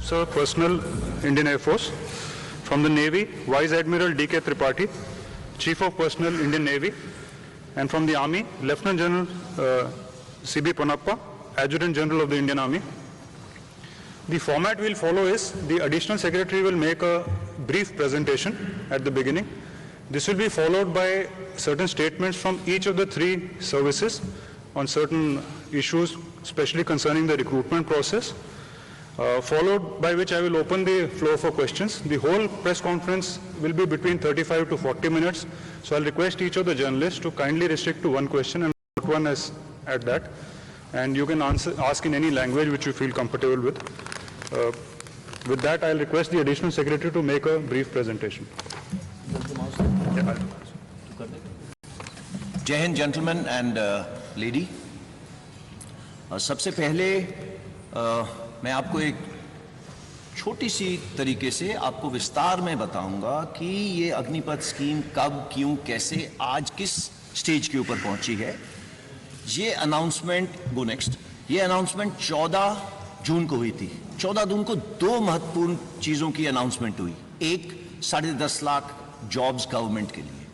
Sir, Personnel, Indian Air Force. From the Navy, Vice Admiral D.K. Tripathi, Chief of Personnel, Indian Navy. And from the Army, Lieutenant General C.B. Ponnappa, Adjutant General of the Indian Army. The format we'll follow is the Additional Secretary will make a brief presentation at the beginning. This will be followed by certain statements from each of the three services on certain issues, especially concerning the recruitment process, followed by which I will open the floor for questions. The whole press conference will be between 35 to 40 minutes, so I'll request each of the journalists to kindly restrict to one question and put one as at that, and you can ask in any language which you feel comfortable with. With that, I'll request the Additional Secretary to make a brief presentation. जय Hind gentleman and lady. सबसे पहले मैं आपको एक छोटी सी तरीके से आपको विस्तार में बताऊंगा कि ये अग्निपथ स्कीम कब, क्यों, कैसे, आज किस स्टेज के ऊपर पहुंची है। ये अनाउंसमेंट, गो नेक्स्ट, ये अनाउंसमेंट 14 जून को हुई थी। 14 जून को दो महत्वपूर्ण चीजों की अनाउंसमेंट हुई। एक 10.5 लाख जॉब्स गवर्नमेंट के लिए,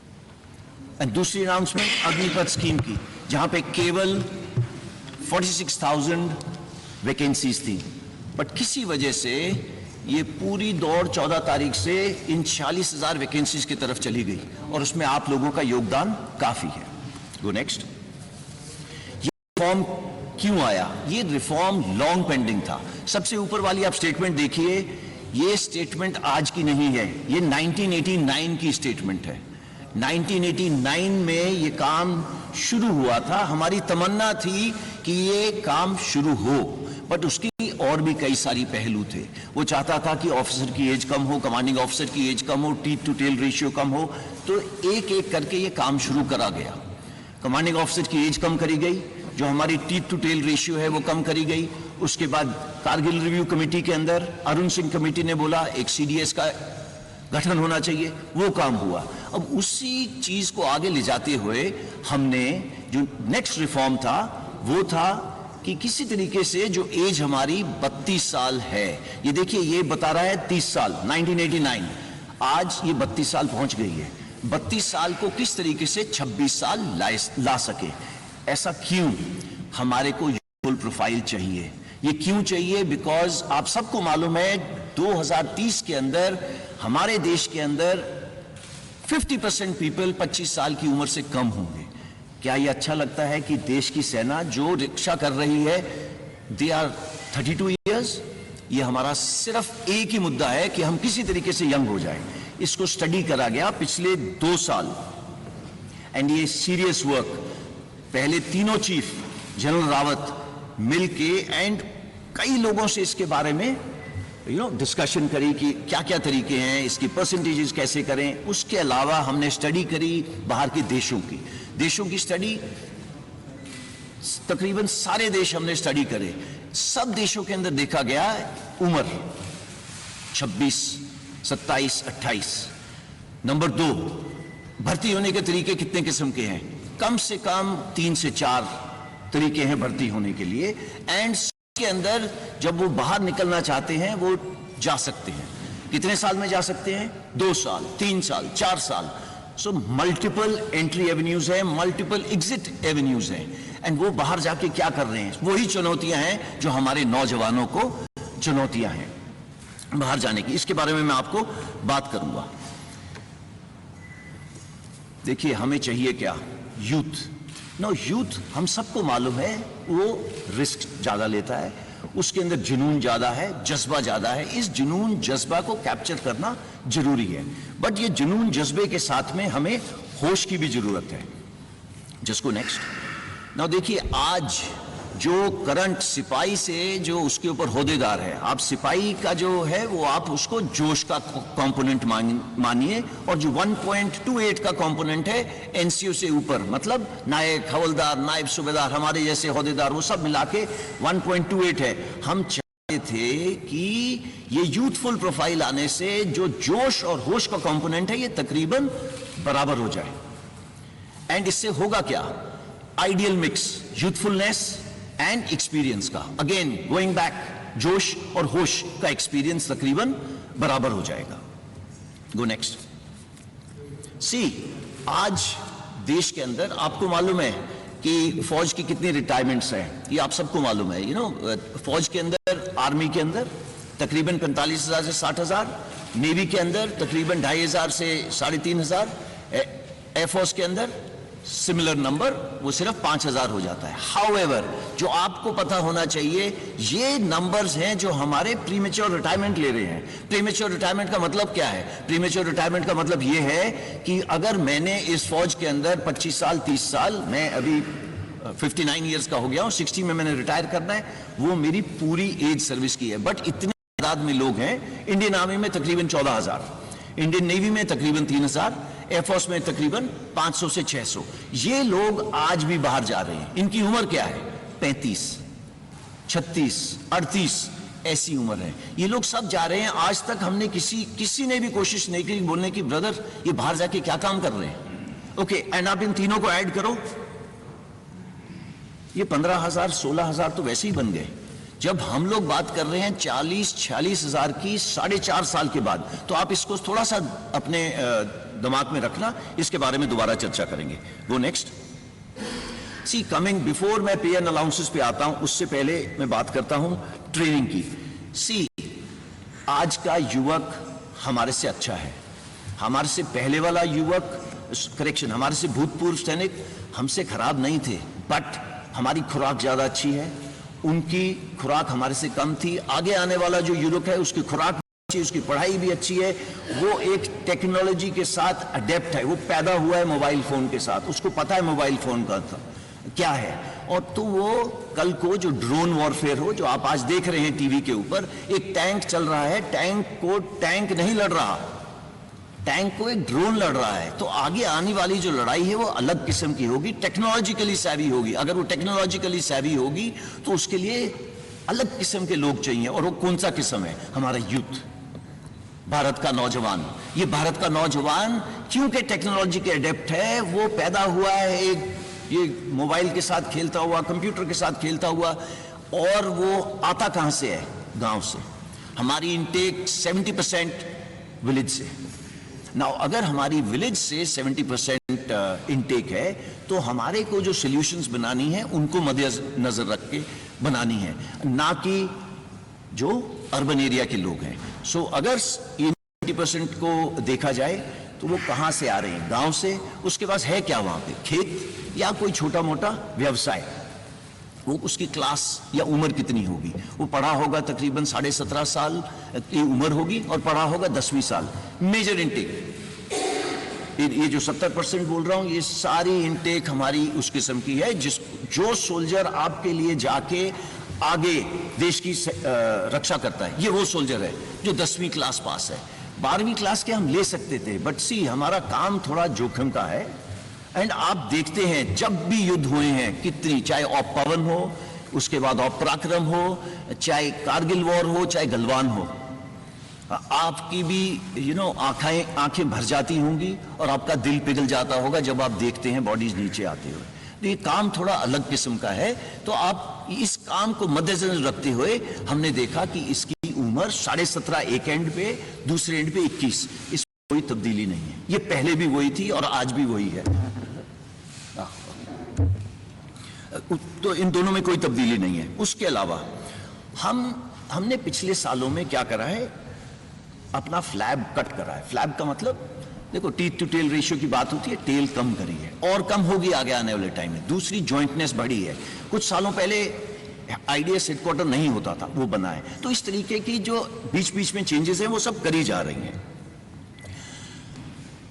और दूसरी अनाउंसमेंट अग्निपथ स्कीम की, जहां पे केवल 46,000 वैकेंसीज थी। बट किसी वजह से ये पूरी दौड़ 14 तारीख से इन 40,000 वैकेंसीज की तरफ चली गई, और उसमें आप लोगों का योगदान काफी है। Go next. ये रिफॉर्म क्यों आया? ये रिफॉर्म लॉन्ग पेंडिंग था। सबसे ऊपर वाली आप स्टेटमेंट देखिए, ये स्टेटमेंट आज की नहीं है, ये 1989 की स्टेटमेंट है। 1989 में ये काम शुरू हुआ था। हमारी तमन्ना थी कि ये काम शुरू हो, बट उसकी और भी कई सारी पहलू थे। वो चाहता था कि ऑफिसर की एज कम हो, कमांडिंग ऑफिसर की एज कम हो, टीथ टू टेल रेशियो कम हो, तो एक एक करके ये काम शुरू करा गया। कमांडिंग ऑफिसर की एज कम करी गई, जो हमारी टीथ टू टेल रेशियो है वो कम करी गई। उसके बाद कारगिल रिव्यू कमेटी के अंदर अरुण सिंह कमेटी ने बोला एक CDS का गठन होना चाहिए, वो काम हुआ। अब उसी चीज को आगे ले जाते हुए हमने जो नेक्स्ट रिफॉर्म था वो था कि किसी तरीके से जो एज हमारी 32 साल है, ये देखिए ये बता रहा है 30 साल 1989, आज ये 32 साल पहुंच गई है। 32 साल को किस तरीके से 26 साल ला सके, ऐसा क्यों? हमारे को यूथफुल प्रोफाइल चाहिए। ये क्यों चाहिए? बिकॉज आप सबको मालूम है 2030 के अंदर हमारे देश के अंदर 50% पीपल 25 साल की उम्र से कम होंगे। क्या ये अच्छा लगता है कि देश की सेना जो रक्षा कर रही है दे आर 32 ईयर्स? ये हमारा सिर्फ एक ही मुद्दा है कि हम किसी तरीके से यंग हो जाएं। इसको स्टडी करा गया पिछले 2 साल, एंड ये सीरियस वर्क। पहले तीनों चीफ जनरल रावत मिलके एंड कई लोगों से इसके बारे में डिस्कशन करी कि क्या क्या तरीके हैं, इसकी परसेंटेजेस कैसे करें। उसके अलावा हमने स्टडी करी बाहर के देशों की स्टडी, तकरीबन सारे देश हमने स्टडी करे। सब देशों के अंदर देखा गया उम्र 26, 27, 28। नंबर 2, भर्ती होने के तरीके कितने किस्म के हैं? कम से कम 3 से 4 तरीके हैं भर्ती होने के लिए, एंड के अंदर जब वो बाहर निकलना चाहते हैं वो जा सकते हैं। कितने साल में जा सकते हैं? 2 साल, 3 साल, 4 साल। सो मल्टीपल एंट्री एवेन्यूज हैं, मल्टीपल एग्जिट एवेन्यूज हैं, एंड वो बाहर जाके क्या कर रहे हैं? वही चुनौतियां हैं जो हमारे नौजवानों को चुनौतियां हैं बाहर जाने की। इसके बारे में मैं आपको बात करूंगा। देखिए हमें चाहिए क्या? यूथ। यूथ हम सबको मालूम है वो रिस्क ज्यादा लेता है, उसके अंदर जुनून ज्यादा है, जज्बा ज्यादा है। इस जुनून जज्बा को कैप्चर करना जरूरी है, बट ये जुनून जज्बे के साथ में हमें होश की भी जरूरत है। जिसको नेक्स्ट। देखिए आज जो करंट सिपाही से जो उसके ऊपर होदेदार है, आप सिपाही का जो है वो आप उसको जोश का कंपोनेंट मानिए, और जो 1.28 का कंपोनेंट है NCO से ऊपर, मतलब नायक, हवलदार, नायब सूबेदार, हमारे जैसे होदेदार, वो सब मिला के 1.28 है। हम चाहते थे कि ये यूथफुल प्रोफाइल आने से जो जोश और होश का कंपोनेंट है ये तकरीबन बराबर हो जाए। एंड इससे होगा क्या? Ideal mix youthfulness and experience का। अगेन गोइंग बैक जोश और होश का एक्सपीरियंस तकरीबन बराबर हो जाएगा। Go next. सी, आज देश के अंदर आपको मालूम है कि फौज की कितनी रिटायरमेंट्स हैं, ये आप सबको मालूम है। फौज के अंदर, आर्मी के अंदर तकरीबन 45,000 से 60,000, नेवी के अंदर तकरीबन 2,500 से 3,500, एयरफोर्स के अंदर सिमिलर नंबर, वो सिर्फ 5,000 हो जाता है। हाउएवर, जो आपको पता होना चाहिए, ये नंबर्स हैं जो हमारे प्रीमेच्योर रिटायरमेंट ले रहे हैं। प्रीमेच्योर रिटायरमेंट का मतलब क्या है? प्रीमेच्योर रिटायरमेंट का मतलब ये है कि अगर मैंने इस फौज के अंदर 25 साल 30 साल, मैं अभी 59 ईयर्स का हो गया हूं, 60 में मैंने रिटायर करना है, वो मेरी पूरी एज सर्विस की है। बट इतने तादाद में लोग हैं, इंडियन आर्मी में तकरीबन 14,000, इंडियन नेवी में तकरीबन 3,000, एयरफोर्स में तकरीबन 500 से 600। ये लोग आज भी बाहर जा रहे हैं। इनकी उम्र क्या है? 35, 36, 38 ऐसी उम्र है। ये लोग सब जा रहे हैं। आज तक हमने किसी ने भी कोशिश नहीं की बोलने की, ब्रदर ये बाहर जाके क्या काम कर रहे हैं। ओके, एंड आप इन तीनों को ऐड करो, ये 15,000 16,000 तो वैसे ही बन गए। जब हम लोग बात कर रहे हैं 40-46 हजार की 4.5 साल के बाद, तो आप इसको थोड़ा सा अपने दिमाग में रखना, इसके बारे में दोबारा चर्चा करेंगे। वो नेक्स्ट। सी, कमिंग बिफोर मैं पे एंड अलाउंसेस पे आता हूं, उससे पहले मैं बात करता हूं ट्रेनिंग की। सी, आज का युवक हमारे से अच्छा है। हमारे से पहले वाला युवक, करेक्शन, हमारे से भूतपूर्व सैनिक हमसे खराब नहीं थे, बट हमारी खुराक ज्यादा अच्छी है, उनकी खुराक हमारे से कम थी। आगे आने वाला जो युवक है, उसकी खुराक अच्छी, उसकी पढ़ाई भी अच्छी है, वो एक टेक्नोलॉजी के साथ अडेप्ट है, वो पैदा हुआ है मोबाइल फोन के साथ, उसको पता है मोबाइल फोन का क्या है। और तो वो कल को जो ड्रोन वॉरफेयर हो, जो आप आज देख रहे हैं टीवी के ऊपर, एक टैंक चल रहा है, टैंक को टैंक नहीं लड़ रहा, टैंक को एक ड्रोन लड़ रहा है। तो आगे आने वाली जो लड़ाई है वो अलग किस्म की होगी, टेक्नोलॉजिकली सैवी होगी। अगर वो टेक्नोलॉजिकली सैवी होगी तो उसके लिए अलग किस्म के लोग चाहिए। और वो कौन सा किस्म है? हमारा यूथ, भारत का नौजवान। ये भारत का नौजवान क्योंकि टेक्नोलॉजी के अडेप्ट है, वो पैदा हुआ है एक ये मोबाइल के साथ खेलता हुआ, कंप्यूटर के साथ खेलता हुआ, और वो आता कहां से है? गांव से। हमारी इनटेक 70% विलेज से। नाउ, अगर हमारी विलेज से 70% इनटेक है, तो हमारे को जो सॉल्यूशंस बनानी है उनको मद्देनजर रख के बनानी है, ना कि जो अर्बन एरिया के लोग हैं। सो अगर 70% को देखा जाए तो वो कहां से आ रहे हैं? गांव से। उसके पास है क्या वहां पे? खेत या कोई छोटा मोटा व्यवसाय। वो उसकी क्लास या उम्र कितनी होगी? वो पढ़ा होगा तकरीबन 17.5 साल की उम्र होगी और पढ़ा होगा 10वीं साल। मेजर इनटेक, ये जो 70% बोल रहा हूं, ये सारी इनटेक हमारी उस किस्म की है जो सोल्जर आपके लिए जाके आगे देश की रक्षा करता है, ये वो सोल्जर है जो 10वीं क्लास पास है। 12वीं क्लास के हम ले सकते थे, बट सी, हमारा काम थोड़ा जोखिम का है। एंड आप देखते हैं जब भी युद्ध हुए हैं कितनी, चाहे पवन हो, उसके बाद पराक्रम हो, चाहे कारगिल वॉर हो, चाहे गलवान हो, आपकी भी आंखें भर जाती होंगी और आपका दिल पिघल जाता होगा जब आप देखते हैं बॉडीज नीचे आते हुए। तो ये काम थोड़ा अलग किस्म का है। तो आप इस काम को मद्देनजर रखते हुए हमने देखा कि इसकी उम्र 17.5 एक एंड पे, दूसरे एंड पे 21। इसमें कोई तब्दीली नहीं है। ये पहले भी वही थी और आज भी वही है। तो इन दोनों में कोई तब्दीली नहीं है। उसके अलावा हमने पिछले सालों में क्या करा है? अपना फ्लैब कट करा है। फ्लैब का मतलब, देखो, टीथ टू टेल रेशियो की बात होती है, टेल कम करी है और कम होगी आगे आने वाले टाइम में। दूसरी, जॉइंटनेस बढ़ी है। कुछ सालों पहले आईडीएस हेडक्वार्टर नहीं होता था, वो बना है। तो इस तरीके की जो बीच बीच में चेंजेस हैं वो सब करी जा रही हैं।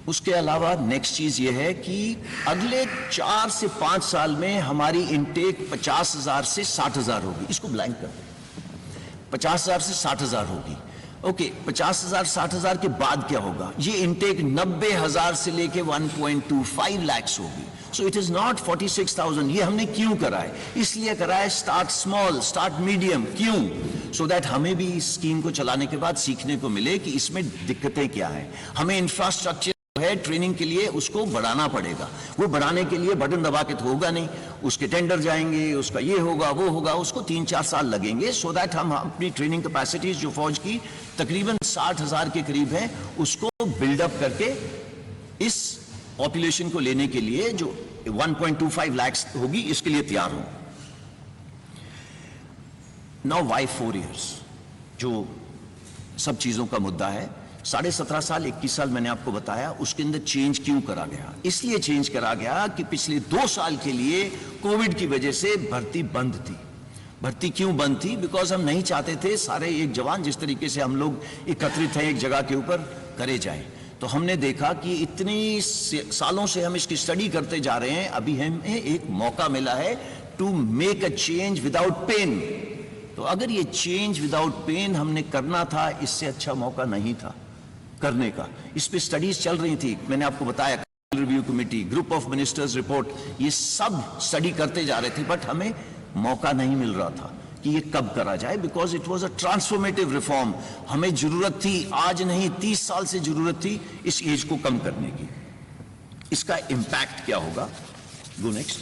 उसके अलावा नेक्स्ट चीज ये है कि अगले 4 से 5 साल में हमारी इनटेक 50,000 से 60,000 होगी। इसको ब्लैंक कर दें, 50,000 से 60,000 होगी। ओके, 50,000 60,000 के बाद क्या होगा? ये इनटेक 90,000 से लेके 1.25 लाख होगी। सो इट इज नॉट 46,000। ये हमने क्यों करा है? इसलिए करा है स्टार्ट स्मॉल, स्टार्ट मीडियम। क्यों? सो दैट हमें भी इस स्कीम को चलाने के बाद सीखने को मिले कि इसमें दिक्कतें क्या हैं। हमें इंफ्रास्ट्रक्चर है ट्रेनिंग के लिए, उसको बढ़ाना पड़ेगा। वो बढ़ाने के लिए बटन दबा के तो होगा नहीं, उसके टेंडर जाएंगे, उसका ये होगा वो होगा, उसको 3-4 साल लगेंगे, सो दैट हम अपनी ट्रेनिंग कैपेसिटीज जो फौज की तकरीबन 60,000 के करीब है उसको बिल्डअप करके इस पॉपुलेशन को लेने के लिए जो 1.25 लाख होगी इसके लिए तैयार हो। नाउ वाई 4 years, जो सब चीजों का मुद्दा है। 17.5 साल 21 साल मैंने आपको बताया, उसके अंदर चेंज क्यों करा गया? इसलिए चेंज करा गया कि पिछले 2 साल के लिए कोविड की वजह से भर्ती बंद थी। भर्ती क्यों बंद थी? बिकॉज हम नहीं चाहते थे सारे एक जवान जिस तरीके से हम लोग एकत्रित हैं एक जगह के ऊपर करे जाए। तो हमने देखा कि इतनी सालों से हम इसकी स्टडी करते जा रहे हैं, अभी हमें एक मौका मिला है to make a change without pain. तो अगर ये चेंज विदाउट पेन हमने करना था, इससे अच्छा मौका नहीं था करने का। इस पे स्टडीज चल रही थी, मैंने आपको बताया, review committee, group of ministers report, ये सब स्टडी करते जा रहे थे, बट हमें मौका नहीं मिल रहा था कि ये कब करा जाए, because it was a transformative reform. हमें जरूरत थी, आज नहीं 30 साल से जरूरत थी इस एज को कम करने की। इसका इंपैक्ट क्या होगा? Go next.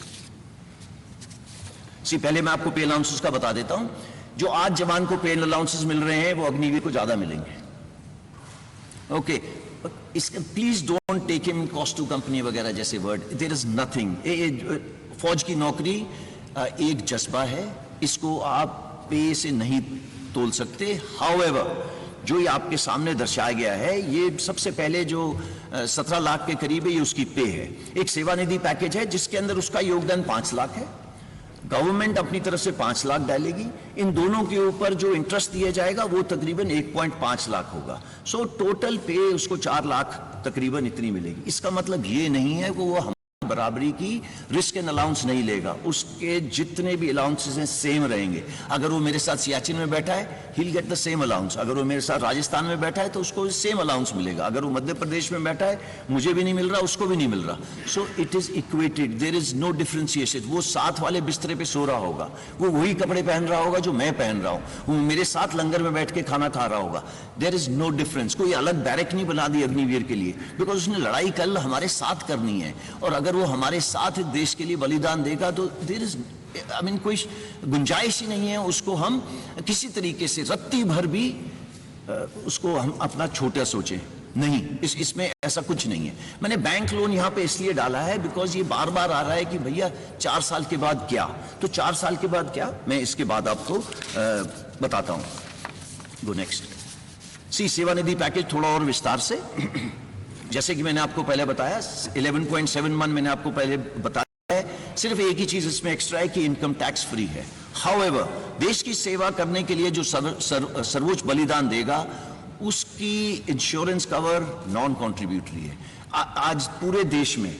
पहले मैं आपको पे अलाउंसेस का बता देता हूं। जो आज जवान को पे अलाउंसेस मिल रहे हैं वो अग्निवीर को ज्यादा मिलेंगे। ओके, इसका please don't take him cost to company वगैरह जैसे वर्ड, देयर इज नथिंग। फौज की नौकरी एक जज्बा है, इसको आप पे से नहीं तोल सकते। हाउएवर, जो ये आपके सामने दर्शाया गया है, ये सबसे पहले जो 17 लाख के करीब है, ये उसकी पे है। एक सेवानिधि पैकेज है जिसके अंदर उसका योगदान 5 लाख है। गवर्नमेंट अपनी तरफ से 5 लाख डालेगी। इन दोनों के ऊपर जो इंटरेस्ट दिया जाएगा वो तकरीबन 1.5 लाख होगा। सो टोटल पे उसको 4 लाख तकरीबन इतनी मिलेगी। इसका मतलब ये नहीं है कि वो बराबरी की रिस्क एंड अलाउंस नहीं लेगा, उसके जितने भी अलाउंसेस हैं सेम रहेंगे। अगर वो मेरे साथ सियाचिन में बैठा है, he will get the same allowance. अगर वो मेरे साथ राजस्थान में बैठा है तो उसको सेम अलाउंस मिलेगा। अगर वो मध्य प्रदेश में बैठा है, मुझे भी नहीं मिल रहा, उसको भी नहीं मिल रहा। So it is equated, there is no differentiation. वो साथ वाले बिस्तरे पे सो रहा होगा, वो वही कपड़े पहन रहा होगा जो मैं पहन रहा हूं, वो मेरे साथ लंगर में बैठ के खाना खा रहा होगा। There is no difference. कोई अलग बैरक नहीं बना दी अग्निवीर के लिए, बिकॉज उसने लड़ाई कल हमारे साथ करनी है। और अगर वो हमारे साथ देश के लिए बलिदान देगा तो देयर इज कोई गुंजाइश ही नहीं है उसको हम किसी तरीके से रत्ती भर भी उसको हम अपना छोटा सोचें। नहीं, इसमें ऐसा कुछ नहीं है। मैंने बैंक लोन यहां पे इसलिए डाला है बिकॉज ये बार बार आ रहा है कि भैया 4 साल के बाद क्या, तो 4 साल के बाद क्या, मैं इसके बाद आपको बताता हूं। Go next. सेवानिधि पैकेज थोड़ा और विस्तार से जैसे कि मैंने आपको पहले बताया 11.71 मैंने आपको पहले बताया है। सिर्फ एक ही चीज इसमें एक्स्ट्रा है कि इनकम टैक्स फ्री है। हाउएवर, देश की सेवा करने के लिए जो सर्वोच्च बलिदान देगा उसकी इंश्योरेंस कवर नॉन कॉन्ट्रीब्यूटरी है। आज पूरे देश में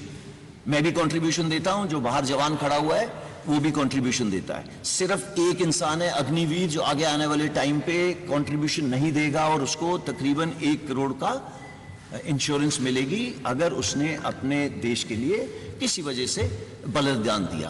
मैं भी कंट्रीब्यूशन देता हूं, जो बाहर जवान खड़ा हुआ है वो भी कंट्रीब्यूशन देता है। सिर्फ एक इंसान है अग्निवीर जो आगे आने वाले टाइम पे कंट्रीब्यूशन नहीं देगा और उसको तकरीबन 1 करोड़ का इंश्योरेंस मिलेगी अगर उसने अपने देश के लिए किसी वजह से बलिदान दिया।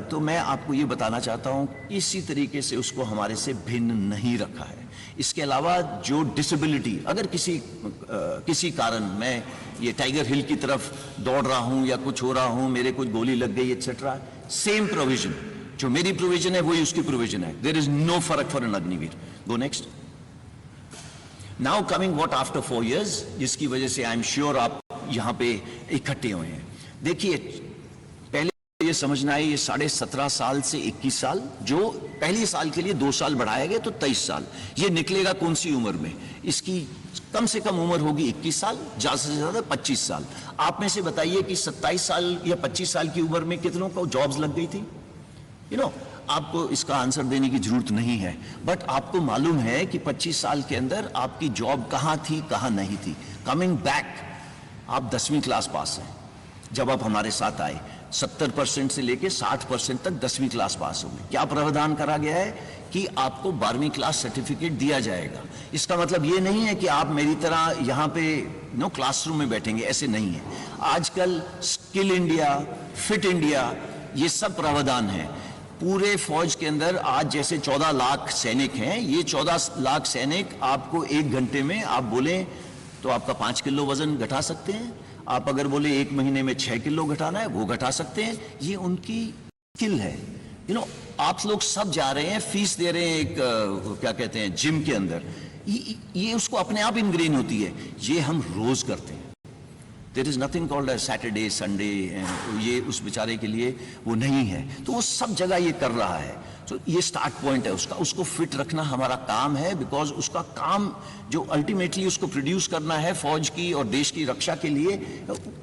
तो मैं आपको ये बताना चाहता हूं, इसी तरीके से उसको हमारे से भिन्न नहीं रखा है। इसके अलावा जो डिसेबिलिटी, अगर किसी कारण मैं ये टाइगर हिल की तरफ दौड़ रहा हूं या कुछ हो रहा हूं, मेरे कुछ गोली लग गई एक्सेट्रा, सेम प्रोविजन, जो मेरी प्रोविजन है वही उसकी प्रोविजन है। देयर इज नो फर्क for an Agniveer. Go next. Now coming what after 4 years, जिसकी वजह से आई एम श्योर आप यहां पे इकट्ठे हुए हैं। देखिए, पहले ये समझना है, ये 17.5 साल से 21 साल, जो पहले साल के लिए 2 साल बढ़ाया गया तो 23 साल, ये निकलेगा कौन सी उम्र में? इसकी कम से कम उम्र होगी 21 साल, ज्यादा से ज्यादा 25 साल। आप में से बताइए कि 27 साल या 25 साल की उम्र में कितनों को जॉब्स लग गई थी? आपको इसका आंसर देने की जरूरत नहीं है, बट आपको मालूम है कि 25 साल के अंदर आपकी जॉब कहां थी, कहां नहीं थी। कमिंग बैक, आप 10वीं क्लास पास हैं जब आप हमारे साथ आए, 70% से लेके 60% तक 10वीं क्लास पास होंगे। क्या प्रावधान करा गया है कि आपको 12वीं क्लास सर्टिफिकेट दिया जाएगा। इसका मतलब ये नहीं है कि आप मेरी तरह यहाँ पे क्लासरूम में बैठेंगे, ऐसे नहीं है। आजकल स्किल इंडिया, फिट इंडिया, ये सब प्रावधान है। पूरे फौज के अंदर आज जैसे 14 लाख सैनिक हैं, ये 14 लाख सैनिक आपको 1 घंटे में आप बोलें तो आपका 5 किलो वजन घटा सकते हैं। आप अगर बोले 1 महीने में 6 किलो घटाना है, वो घटा सकते हैं, ये उनकी स्किल है। आप लोग सब जा रहे हैं, फीस दे रहे हैं एक क्या कहते हैं जिम के अंदर, ये उसको अपने आप इनग्रेन होती है। ये हम रोज करते हैं। There is nothing called a Saturday Sunday, ये उस बेचारे के लिए वो नहीं है। तो वो सब जगह ये कर रहा है। तो ये स्टार्ट पॉइंट है उसका, उसको फिट रखना हमारा काम है, बिकॉज उसका काम जो अल्टीमेटली उसको प्रोड्यूस करना है फौज की और देश की रक्षा के लिए,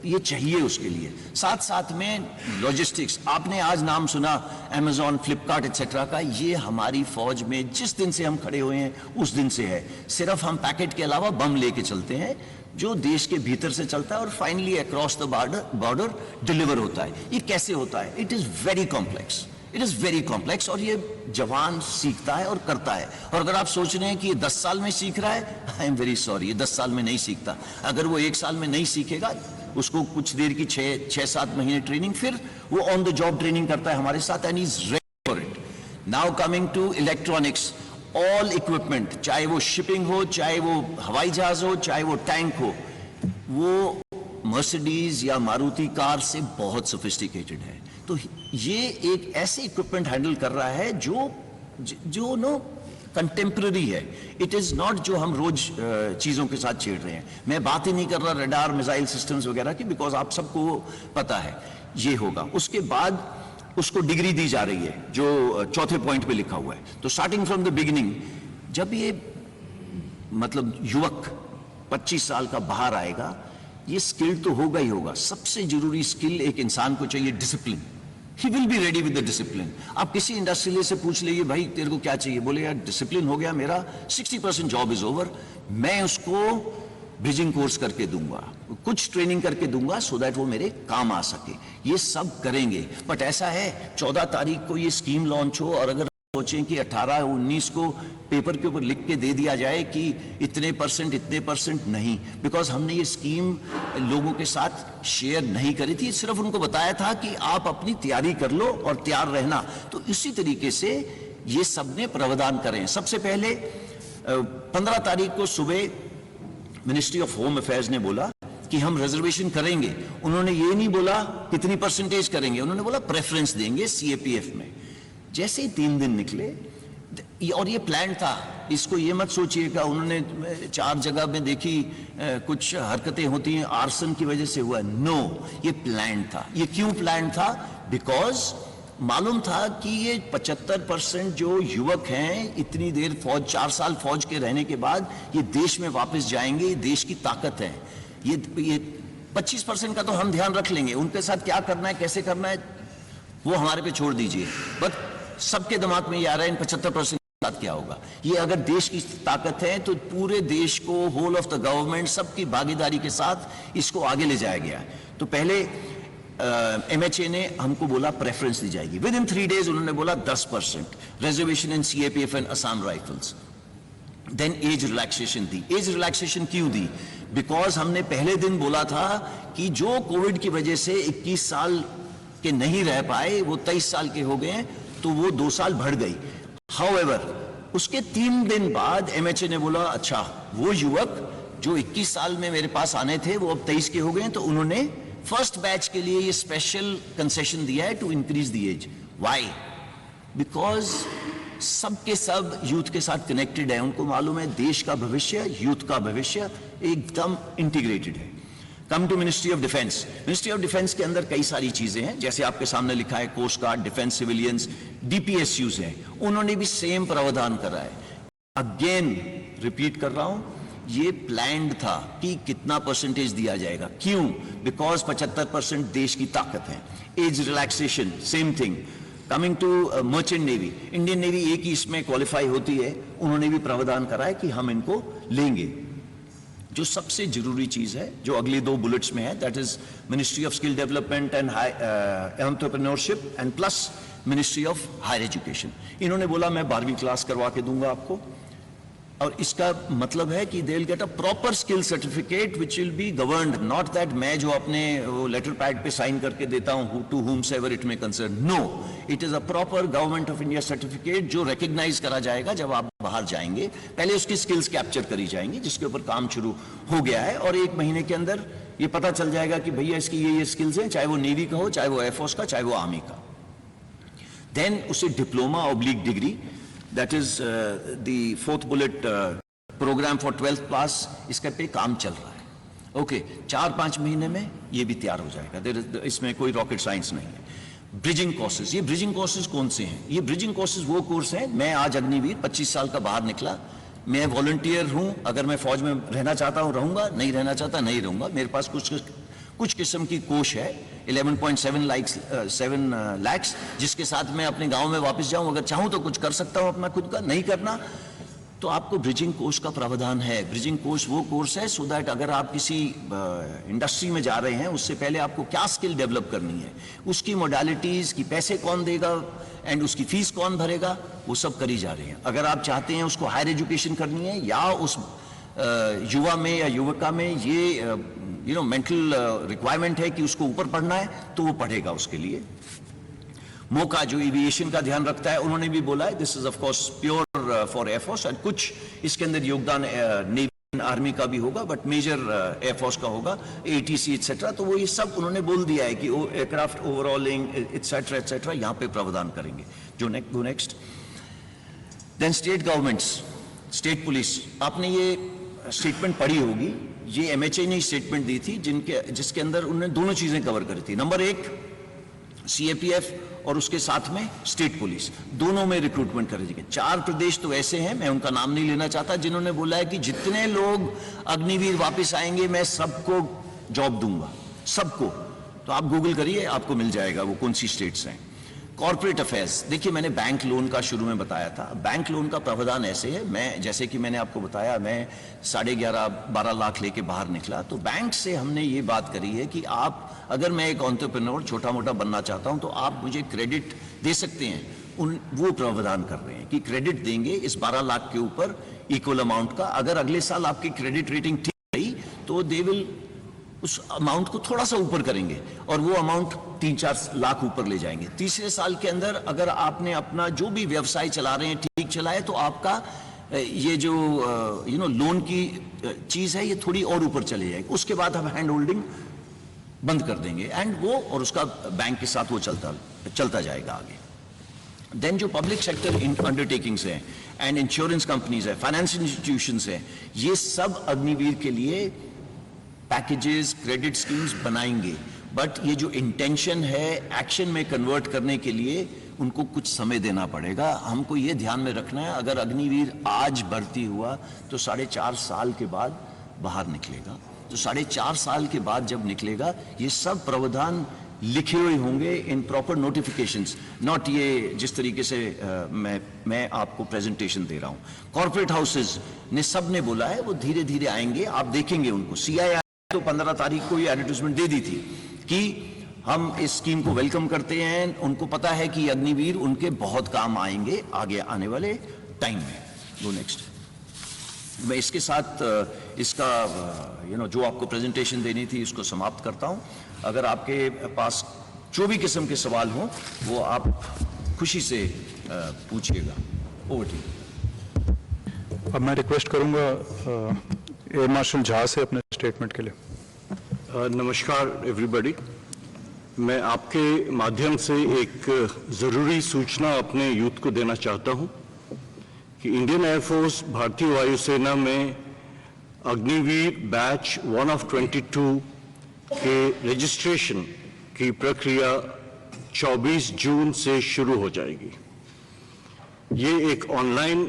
ये चाहिए उसके लिए। साथ साथ में लॉजिस्टिक्स, आपने आज नाम सुना अमेजॉन, फ्लिपकार्ट एक्सेट्रा का, ये हमारी फौज में जिस दिन से हम खड़े हुए हैं उस दिन से है। सिर्फ हम पैकेट के अलावा बम लेके चलते हैं जो देश के भीतर से चलता है और finally across the border deliver होता है। ये कैसे होता है? It is very complex, it is very complex, और ये जवान सीखता है और करता है। और अगर आप सोच रहे हैं कि ये 10 साल में सीख रहा है, आई एम वेरी सॉरी, ये 10 साल में नहीं सीखता। अगर वो 1 साल में नहीं सीखेगा, उसको कुछ देर की 6-7 महीने ट्रेनिंग, फिर वो ऑन द जॉब ट्रेनिंग करता है हमारे साथ, and is ready for it. Now coming to electronics, all equipment, चाहे वो शिपिंग हो, चाहे वो हवाई जहाज हो, चाहे वो टैंक हो, वो मर्सिडीज या मारुति कार से बहुत सोफिस्टिकेटेड है। तो ये एक ऐसे इक्विपमेंट हैंडल कर रहा है जो नो कंटेम्प्रेरी है। इट इज नॉट जो हम रोज चीजों के साथ छेड़ रहे हैं। मैं बात ही नहीं कर रहा रडार, मिसाइल सिस्टम्स वगैरह की, बिकॉज आप सबको पता है ये होगा। उसके बाद उसको डिग्री दी जा रही है जो चौथे पॉइंट पे लिखा हुआ है। तो स्टार्टिंग फ्रॉम द बिगिनिंग, जब ये मतलब युवक 25 साल का बाहर आएगा, ये स्किल तो होगा ही होगा। सबसे जरूरी स्किल एक इंसान को चाहिए, discipline. He will be ready with the discipline. आप किसी इंडस्ट्रियलिस्ट से पूछ लीजिए, भाई तेरे को क्या चाहिए, बोले यार डिसिप्लिन हो गया मेरा, 60% जॉब इज ओवर, मैं उसको ब्रिजिंग कोर्स करके दूंगा, कुछ ट्रेनिंग करके दूंगा, सो दैट वो मेरे काम आ सके। ये सब करेंगे। बट ऐसा है 14 तारीख को ये स्कीम लॉन्च हो, और अगर सोचें कि 18-19 को पेपर के ऊपर लिख के दे दिया जाए कि इतने परसेंट नहीं, बिकॉज हमने ये स्कीम लोगों के साथ शेयर नहीं करी थी, सिर्फ उनको बताया था कि आप अपनी तैयारी कर लो और तैयार रहना। तो इसी तरीके से ये सबने प्रावधान करें। सबसे पहले 15 तारीख को सुबह मिनिस्ट्री ऑफ होम अफेयर्स ने बोला कि हम रिजर्वेशन करेंगे। उन्होंने ये नहीं बोला कितनी परसेंटेज करेंगे, उन्होंने बोला प्रेफरेंस देंगे सीएपीएफ में। जैसे ही 3 दिन निकले, और ये प्लान था, इसको ये मत सोचिएगा उन्होंने 4 जगह में देखी कुछ हरकतें होती हैं आर्सन की वजह से हुआ। नो, ये प्लान था। ये क्यों प्लान था? बिकॉज मालूम था कि ये 75% जो युवक हैं, इतनी देर फौज, 4 साल फौज के रहने के बाद ये देश में वापस जाएंगे, ये देश की ताकत है। ये 25% का तो हम ध्यान रख लेंगे, उनके साथ क्या करना है, कैसे करना है, वो हमारे पे छोड़ दीजिए। बट सबके दिमाग में ये आ रहा है इन 75% के साथ क्या होगा। ये अगर देश की ताकत है तो पूरे देश को, होल ऑफ द गवर्नमेंट, सबकी भागीदारी के साथ इसको आगे ले जाया गया। तो पहले एमएचए ने हमको बोला प्रेफरेंस दी जाएगी। विद इन 3 डेज उन्होंने बोला 10% reservation in CAPF and Assam Rifles. Then age relaxation दी। एज रिलैक्सेशन क्यों दी? बिकॉज हमने पहले दिन बोला था कि जो कोविड की वजह से 21 साल के नहीं रह पाए वो 23 साल के हो गए, तो वो 2 साल बढ़ गई। हाउएवर उसके 3 दिन बाद एमएचए ने बोला अच्छा, वो युवक जो 21 साल में मेरे पास आने थे वो अब 23 के हो गए, तो उन्होंने फर्स्ट बैच के लिए ये स्पेशल कंसेशन दिया है to increase the age. Why? Because सबके सब यूथ के साथ कनेक्टेड है, उनको मालूम है देश का भविष्य, यूथ का भविष्य एकदम इंटीग्रेटेड है। Come to Ministry of Defence. Ministry of Defence के अंदर कई सारी चीजें हैं, जैसे आपके सामने लिखा है coast guard, defence civilians, DPSUs हैं, उन्होंने भी सेम प्रावधान करा है। अगेन रिपीट कर रहा हूं, ये प्लान्ड था कि कितना परसेंटेज दिया जाएगा। क्यों? बिकॉज 75% देश की ताकत है। Age relaxation same thing. Coming to merchant navy, Indian Navy एक ही इसमें क्वालिफाई होती है, उन्होंने भी प्रावधान करा है कि हम इनको लेंगे। जो सबसे जरूरी चीज है जो अगली 2 बुलेट्स में है, that is Ministry of Skill Development and Entrepreneurship and plus Ministry of Higher Education. इन्होंने बोला मैं 12वीं क्लास करवा के दूंगा आपको, और इसका मतलब है कि they will get a proper skill certificate which will be governed, not that मैं जो अपने लेटर पैड पे साइन करके देता हूं to whomsoever it may concern. No, it is a proper Government of India certificate जो रिकॉग्नाइज करा जाएगा जब आप बाहर जाएंगे। पहले उसकी स्किल्स कैप्चर करी जाएंगी, जिसके ऊपर काम शुरू हो गया है, और 1 महीने के अंदर ये पता चल जाएगा कि भैया इसकी ये स्किल्स हैं, चाहे वो नेवी का हो, चाहे वो एयरफोर्स का, चाहे वो आर्मी का। देन उसे diploma oblique degree, that is the 4th bullet programme for 12th class, इसका पे काम चल रहा है। ओके, 4-5 महीने में ये भी तैयार हो जाएगा। इसमें कोई रॉकेट साइंस नहीं है। ब्रिजिंग कोर्सेज, ये ब्रिजिंग कोर्सेज कौन से हैं? ये ब्रिजिंग कोर्सेज वो कोर्स हैं, मैं आज अग्निवीर 25 साल का बाहर निकला, मैं वॉलंटियर हूं, अगर मैं फौज में रहना चाहता हूं रहूंगा, नहीं रहना चाहता नहीं रहूंगा। मेरे पास कुछ किस्म की कोष है 11.7 लाख, जिसके साथ मैं अपने गांव में वापस जाऊं, अगर चाहूं तो कुछ कर सकता हूं अपना खुद का, नहीं करना तो आपको ब्रिजिंग कोर्स का प्रावधान है। ब्रिजिंग कोर्स वो कोर्स है सो दैट अगर आप किसी इंडस्ट्री में जा रहे हैं, उससे पहले आपको क्या स्किल डेवलप करनी है, उसकी मोडालिटीज की, पैसे कौन देगा एंड उसकी फीस कौन भरेगा, वो सब करी जा रही है। अगर आप चाहते हैं उसको हायर एजुकेशन करनी है या उस युवा में या युवका में ये मेंटल रिक्वायरमेंट है कि उसको ऊपर पढ़ना है, तो वो पढ़ेगा उसके लिए। मौका जो एविएशन का ध्यान रखता है, उन्होंने भी बोला है this is of course pure for air force, और कुछ इसके अंदर योगदान नेवी आर्मी का भी होगा, बट मेजर एयरफोर्स का होगा, एटीसी एटसेट्रा। तो वो ये सब उन्होंने बोल दिया है कि एयरक्राफ्ट ओवरऑलिंग एटसेट्रा एटसेट्रा यहाँ पे प्रावधान करेंगे। जो next then state governments, state police, आपने ये स्टेटमेंट पढ़ी होगी, ये MHA ने स्टेटमेंट दी थी जिसके अंदर उन्होंने दोनों चीजें कवर करी थी। नंबर 1 CAPF और उसके साथ में स्टेट पुलिस, दोनों में रिक्रूटमेंट कर दी। 4 प्रदेश तो ऐसे हैं, मैं उनका नाम नहीं लेना चाहता, जिन्होंने बोला है कि जितने लोग अग्निवीर वापस आएंगे मैं सबको जॉब दूंगा, सबको। तो आप गूगल करिए, आपको मिल जाएगा वो कौन सी स्टेट्स हैं। कॉर्पोरेट अफेयर्स, देखिए मैंने बैंक लोन का शुरू में बताया था। बैंक लोन का प्रावधान ऐसे है, मैं जैसे कि मैंने आपको बताया, मैं 11.5-12 लाख लेके बाहर निकला, तो बैंक से हमने ये बात करी है कि आप, अगर मैं एक एंटरप्रेन्योर छोटा मोटा बनना चाहता हूं, तो आप मुझे क्रेडिट दे सकते हैं। वो प्रावधान कर रहे हैं कि क्रेडिट देंगे इस 12 लाख के ऊपर इक्वल अमाउंट का। अगर अगले साल आपकी क्रेडिट रेटिंग ठीक रही तो दे विल उस अमाउंट को थोड़ा सा ऊपर करेंगे और वो अमाउंट 3-4 लाख ऊपर ले जाएंगे। तीसरे साल के अंदर अगर आपने अपना जो भी व्यवसाय चला रहे हैं ठीक चलाए, तो आपका ये जो लोन की चीज है ये थोड़ी और ऊपर चले जाएगी। उसके बाद हम हैंड होल्डिंग बंद कर देंगे एंड वो और उसका बैंक के साथ वो चलता जाएगा आगे। देन जो पब्लिक सेक्टर अंडरटेकिंग्स हैं एंड इंश्योरेंस कंपनीज है, फाइनेंशियल इंस्टीट्यूशंस है, ये सब अग्निवीर के लिए पैकेजेस, क्रेडिट स्कीम्स बनाएंगे। बट ये जो इंटेंशन है एक्शन में कन्वर्ट करने के लिए उनको कुछ समय देना पड़ेगा। हमको ये ध्यान में रखना है, अगर अग्निवीर आज भर्ती हुआ तो 4.5 साल के बाद बाहर निकलेगा। तो 4.5 साल के बाद जब निकलेगा, ये सब प्रावधान लिखे हुए होंगे इन प्रॉपर नोटिफिकेशंस, नॉट ये जिस तरीके से मैं आपको प्रेजेंटेशन दे रहा हूं। कॉर्पोरेट हाउसेस ने सब ने बोला है वो धीरे धीरे आएंगे, आप देखेंगे उनको। CII तो 15 तारीख को ये एडवर्टाइजमेंट दे दी थी कि हम इस स्कीम को वेलकम करते हैं, उनको पता है कि अग्निवीर उनके बहुत काम आएंगे आगे आने वाले टाइम में। Go next. मैं इसके साथ इसका जो आपको प्रेजेंटेशन देनी थी इसको समाप्त करता हूं। अगर आपके पास जो भी किस्म के सवाल हों वो आप खुशी से पूछिएगा। Over to you. अब मैं रिक्वेस्ट करूंगा एयर मार्शल झा से अपने स्टेटमेंट के लिए। नमस्कार एवरीबॉडी, मैं आपके माध्यम से एक ज़रूरी सूचना अपने यूथ को देना चाहता हूं कि इंडियन एयरफोर्स भारतीय वायुसेना में अग्निवीर बैच 1 of 22 के रजिस्ट्रेशन की प्रक्रिया 24 जून से शुरू हो जाएगी। ये एक ऑनलाइन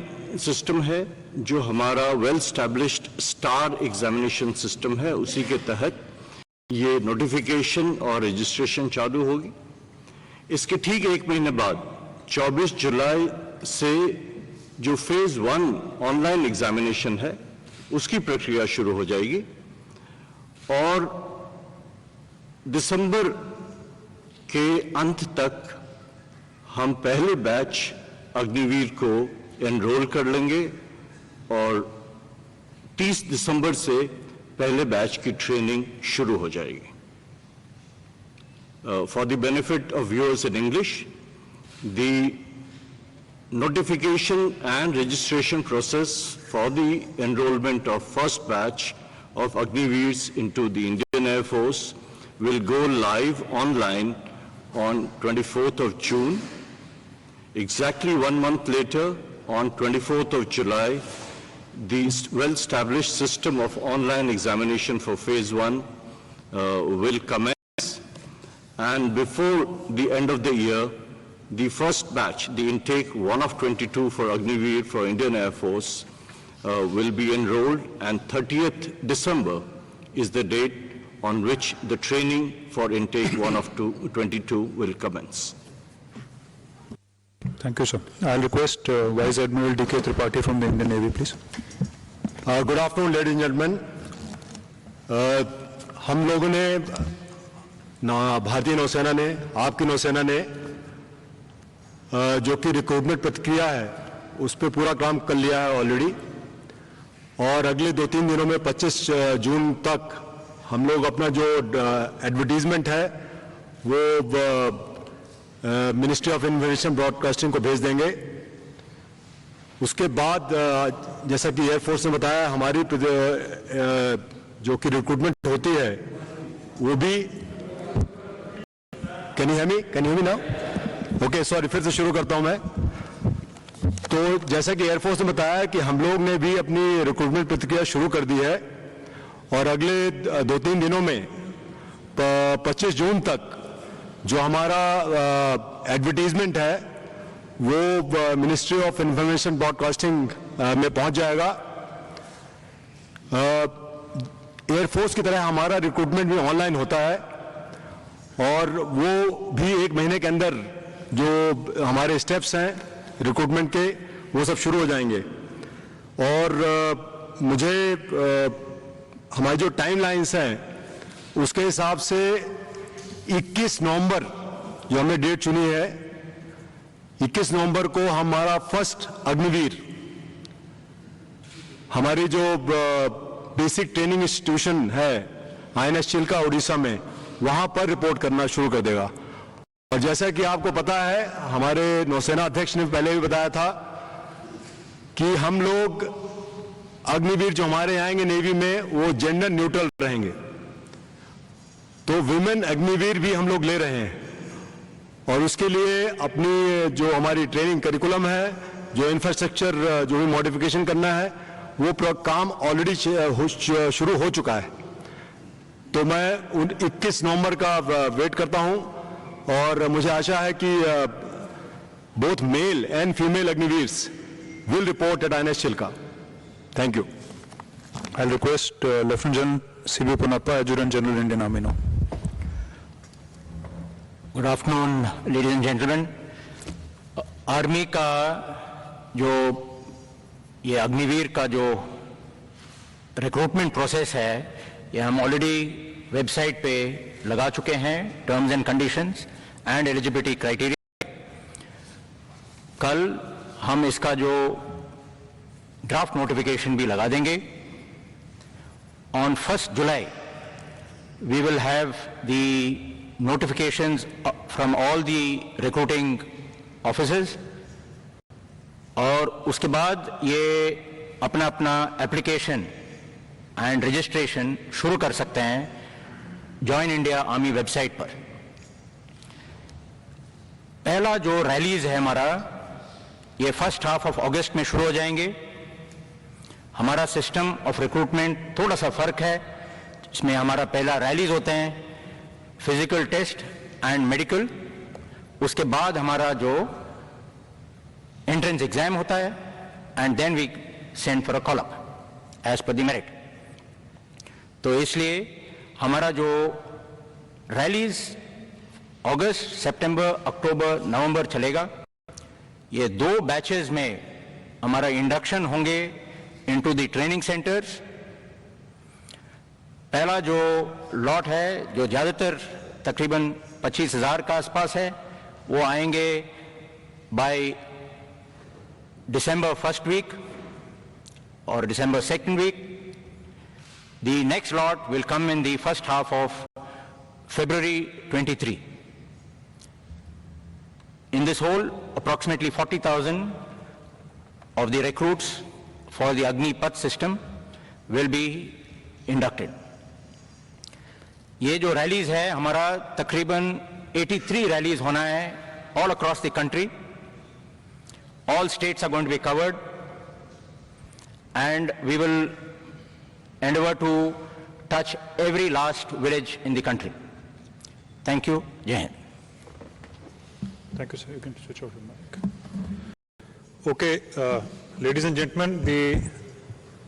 सिस्टम है जो हमारा well established star examination system है, उसी के तहत ये नोटिफिकेशन और रजिस्ट्रेशन चालू होगी। इसके ठीक 1 महीने बाद 24 जुलाई से जो फेज 1 ऑनलाइन एग्जामिनेशन है उसकी प्रक्रिया शुरू हो जाएगी और दिसंबर के अंत तक हम पहले बैच अग्निवीर को एनरोल कर लेंगे और 30 दिसंबर से पहले बैच की ट्रेनिंग शुरू हो जाएगी। For the benefit of viewers in English, the notification and registration process for the enrollment of first batch of Agniveers into the Indian Indian Air Force will go live online on 24th of June. Exactly 1 month later, on 24th of July, the well-established system of online examination for Phase 1 will commence, and before the end of the year, the first batch, the intake 1 of 22 for Agniveer for Indian Air Force, will be enrolled, and 30th December is the date on which the training for intake 1 of 22 will commence. Thank you, sir. I'll request Vice Admiral D.K. Tripathi from the Indian Navy, please. Good afternoon ladies and gentleman, हम लोगों ने भारतीय नौसेना ने, आपकी नौसेना ने जो कि रिक्रूटमेंट प्रक्रिया है उस पर पूरा काम कर लिया है ऑलरेडी, और अगले 2-3 दिनों में 25 जून तक हम लोग अपना जो एडवर्टीजमेंट है वो मिनिस्ट्री ऑफ इंफॉर्मेशन ब्रॉडकास्टिंग को भेज देंगे। उसके बाद जैसा कि एयरफोर्स ने बताया, हमारी जो कि रिक्रूटमेंट होती है वो भी can you me now? Okay, sorry, फिर से शुरू करता हूं मैं। तो जैसा कि एयरफोर्स ने बताया कि हम लोग ने भी अपनी रिक्रूटमेंट प्रक्रिया शुरू कर दी है, और अगले 2-3 दिनों में 25 जून तक जो हमारा एडवर्टीजमेंट है वो मिनिस्ट्री ऑफ इंफॉर्मेशन ब्रॉडकास्टिंग में पहुंच जाएगा। एयरफोर्स की तरह हमारा रिक्रूटमेंट भी ऑनलाइन होता है, और वो भी 1 महीने के अंदर जो हमारे स्टेप्स हैं रिक्रूटमेंट के वो सब शुरू हो जाएंगे। और मुझे हमारी जो टाइमलाइंस हैं उसके हिसाब से 21 नवंबर जो हमने डेट चुनी है, 21 नवंबर को हमारा फर्स्ट अग्निवीर हमारी जो बेसिक ट्रेनिंग इंस्टीट्यूशन है INS चिल्का उड़ीसा में, वहां पर रिपोर्ट करना शुरू कर देगा। और जैसा कि आपको पता है, हमारे नौसेना अध्यक्ष ने पहले भी बताया था कि हम लोग अग्निवीर जो हमारे आएंगे नेवी में वो जेंडर न्यूट्रल रहेंगे। तो विमेन अग्निवीर भी हम लोग ले रहे हैं, और उसके लिए अपनी जो हमारी ट्रेनिंग करिकुलम है, जो इंफ्रास्ट्रक्चर जो भी मॉडिफिकेशन करना है, वो काम ऑलरेडी शुरू हो चुका है। तो मैं 21 नवंबर का वेट करता हूं, और मुझे आशा है कि both male and female Agniveers will report at INS Chilka. Thank you. I'll request Lieutenant General C.B. Ponnappa, Adjutant General, Indian Army now. Good afternoon ladies and gentleman, army का जो ये अग्निवीर का जो रिक्रूटमेंट प्रोसेस है, ये हम ऑलरेडी वेबसाइट पे लगा चुके हैं, terms and conditions and eligibility criteria. कल हम इसका जो ड्राफ्ट नोटिफिकेशन भी लगा देंगे। On 1 July we will have the notifications from all the recruiting officers, और उसके बाद ये अपना अपना एप्लीकेशन एंड रजिस्ट्रेशन शुरू कर सकते हैं जॉइन इंडिया आर्मी वेबसाइट पर। पहला जो रैलीज है हमारा, ये फर्स्ट हाफ ऑफ अगस्त में शुरू हो जाएंगे। हमारा सिस्टम ऑफ रिक्रूटमेंट थोड़ा सा फर्क है, इसमें हमारा पहला रैलीज होते हैं, फिजिकल टेस्ट एंड मेडिकल, उसके बाद हमारा जो एंट्रेंस एग्जाम होता है, and then we send for a call up as per the merit. तो इसलिए हमारा जो रैलीज अगस्त, सितंबर, अक्टूबर, नवंबर चलेगा। ये 2 बैचेस में हमारा इंडक्शन होंगे इनटू द ट्रेनिंग सेंटर्स। पहला जो लॉट है, जो ज़्यादातर तकरीबन 25,000 का आसपास है, वो आएंगे bye December 1st week or December 2nd week. The next lot will come in the first half of February 23. In this whole, approximately 40,000 of the recruits for the Agni Path system will be inducted. ये जो rallies है हमारा तकरीबन 83 rallies होना है all across the country. All states are going to be covered, and we will endeavor to touch every last village in the country. Thank you. Jai Hind. Thank you, sir. You can switch off your mic. Okay, ladies and gentlemen, the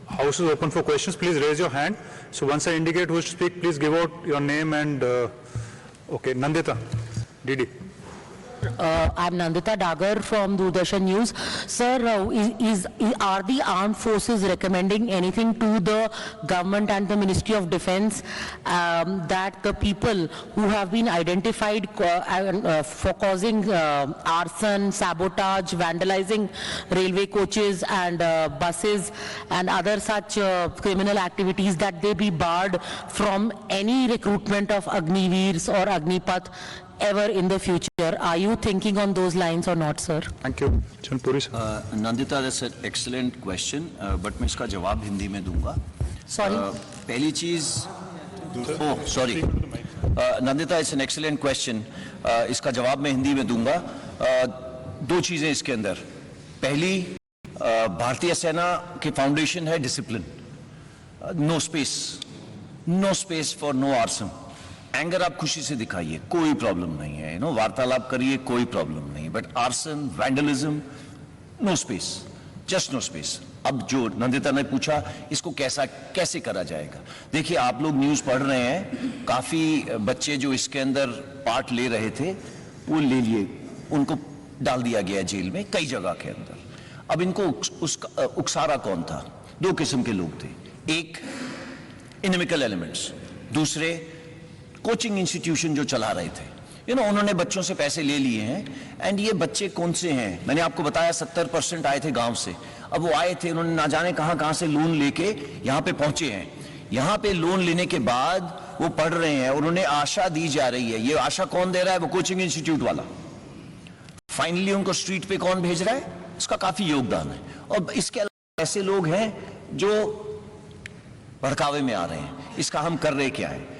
House is open for questions. Please raise your hand. So once I indicate who is to speak, please give out your name and, okay, Nandita, DD. I'm Nandita Dagar from Doordarshan News. Sir, are the armed forces recommending anything to the government and the Ministry of Defence that the people who have been identified for causing arson, sabotage, vandalizing railway coaches and buses and other such criminal activities, that they be barred from any recruitment of Agniveers or Agnipath ever in the future? Are you thinking on those lines or not, sir? Thank you. Chanpuri, sir. Nandita, that's an excellent question, but मैं इसका जवाब हिंदी में दूंगा. Sorry. पहली चीज, oh sorry, Nandita, it's an excellent question. इसका जवाब मैं हिंदी में दूंगा. दो चीजें इसके अंदर. पहली, भारतीय सेना की फाउंडेशन है discipline. No space for no arson. Anger आप खुशी से दिखाइए, कोई प्रॉब्लम नहीं है, वार्तालाप करिए, कोई प्रॉब्लम नहीं, but arson, vandalism, no space, just no space. अब जो नंदिता ने पूछा, इसको कैसे करा जाएगा? देखिए, आप लोग न्यूज पढ़ रहे हैं, काफी बच्चे जो इसके अंदर पार्ट ले रहे थे, वो ले लिए, उनको डाल दिया गया जेल में कई जगह के अंदर. अब इनको उकसारा कौन था? दो किस्म के लोग थे. एक, इनमिकल एलिमेंट्स. दूसरे, कोचिंग इंस्टीट्यूशन जो चला रहे थे. उन्होंने बच्चों से पैसे ले लिए हैं. एंड ये बच्चे कौन से हैं? मैंने आपको बताया 70% आए थे गांव से. अब वो आए थे, उन्होंने ना जाने कहां से लोन लेके यहां पे पहुंचे हैं. यहां पे लोन लेने के बाद वो पढ़ रहे हैं, उन्होंने आशा दी जा रही है. ये आशा कौन दे रहा है? वो कोचिंग इंस्टीट्यूट वाला. फाइनली उनको स्ट्रीट पे कौन भेज रहा है? इसका काफी योगदान है. और इसके अलावा ऐसे लोग हैं जो भड़कावे में आ रहे हैं. इसका हम कर रहे क्या है?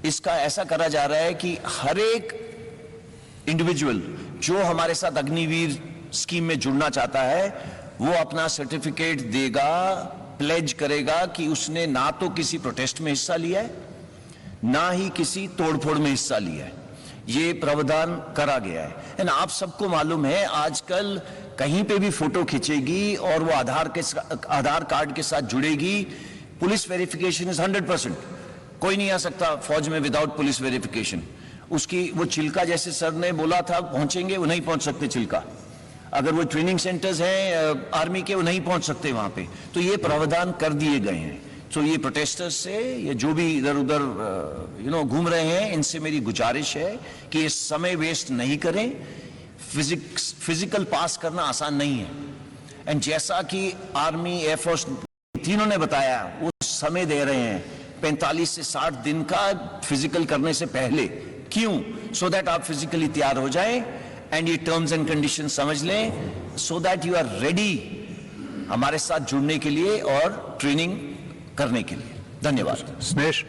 इसका ऐसा करा जा रहा है कि हर एक इंडिविजुअल जो हमारे साथ अग्निवीर स्कीम में जुड़ना चाहता है, वो अपना सर्टिफिकेट देगा, प्लेज करेगा कि उसने ना तो किसी प्रोटेस्ट में हिस्सा लिया है, ना ही किसी तोड़फोड़ में हिस्सा लिया है. ये प्रावधान करा गया है. एंड आप सबको मालूम है, आजकल कहीं पे भी फोटो खींचेगी और वो आधार कार्ड के साथ जुड़ेगी. Police verification is 100%. कोई नहीं आ सकता फौज में विदाउट पुलिस वेरिफिकेशन. उसकी वो चिल्का, जैसे सर ने बोला था पहुंचेंगे, वो नहीं पहुंच सकते चिल्का. अगर वो ट्रेनिंग सेंटर्स हैं आर्मी के, वो नहीं पहुंच सकते वहां पे. तो ये प्रावधान कर दिए गए हैं. तो ये प्रोटेस्टर्स से, ये जो भी इधर उधर घूम रहे हैं, इनसे मेरी गुजारिश है कि ये समय वेस्ट नहीं करें. फिजिकल पास करना आसान नहीं है. एंड जैसा कि आर्मी, एयरफोर्स तीनों ने बताया, वो समय दे रहे हैं 45 से 60 दिन का फिजिकल करने से पहले. क्यों? सो दैट आप फिजिकली तैयार हो जाएं एंड ये टर्म्स एंड कंडीशन समझ लें, so that you are ready हमारे साथ जुड़ने के लिए और ट्रेनिंग करने के लिए. धन्यवाद. Snesh.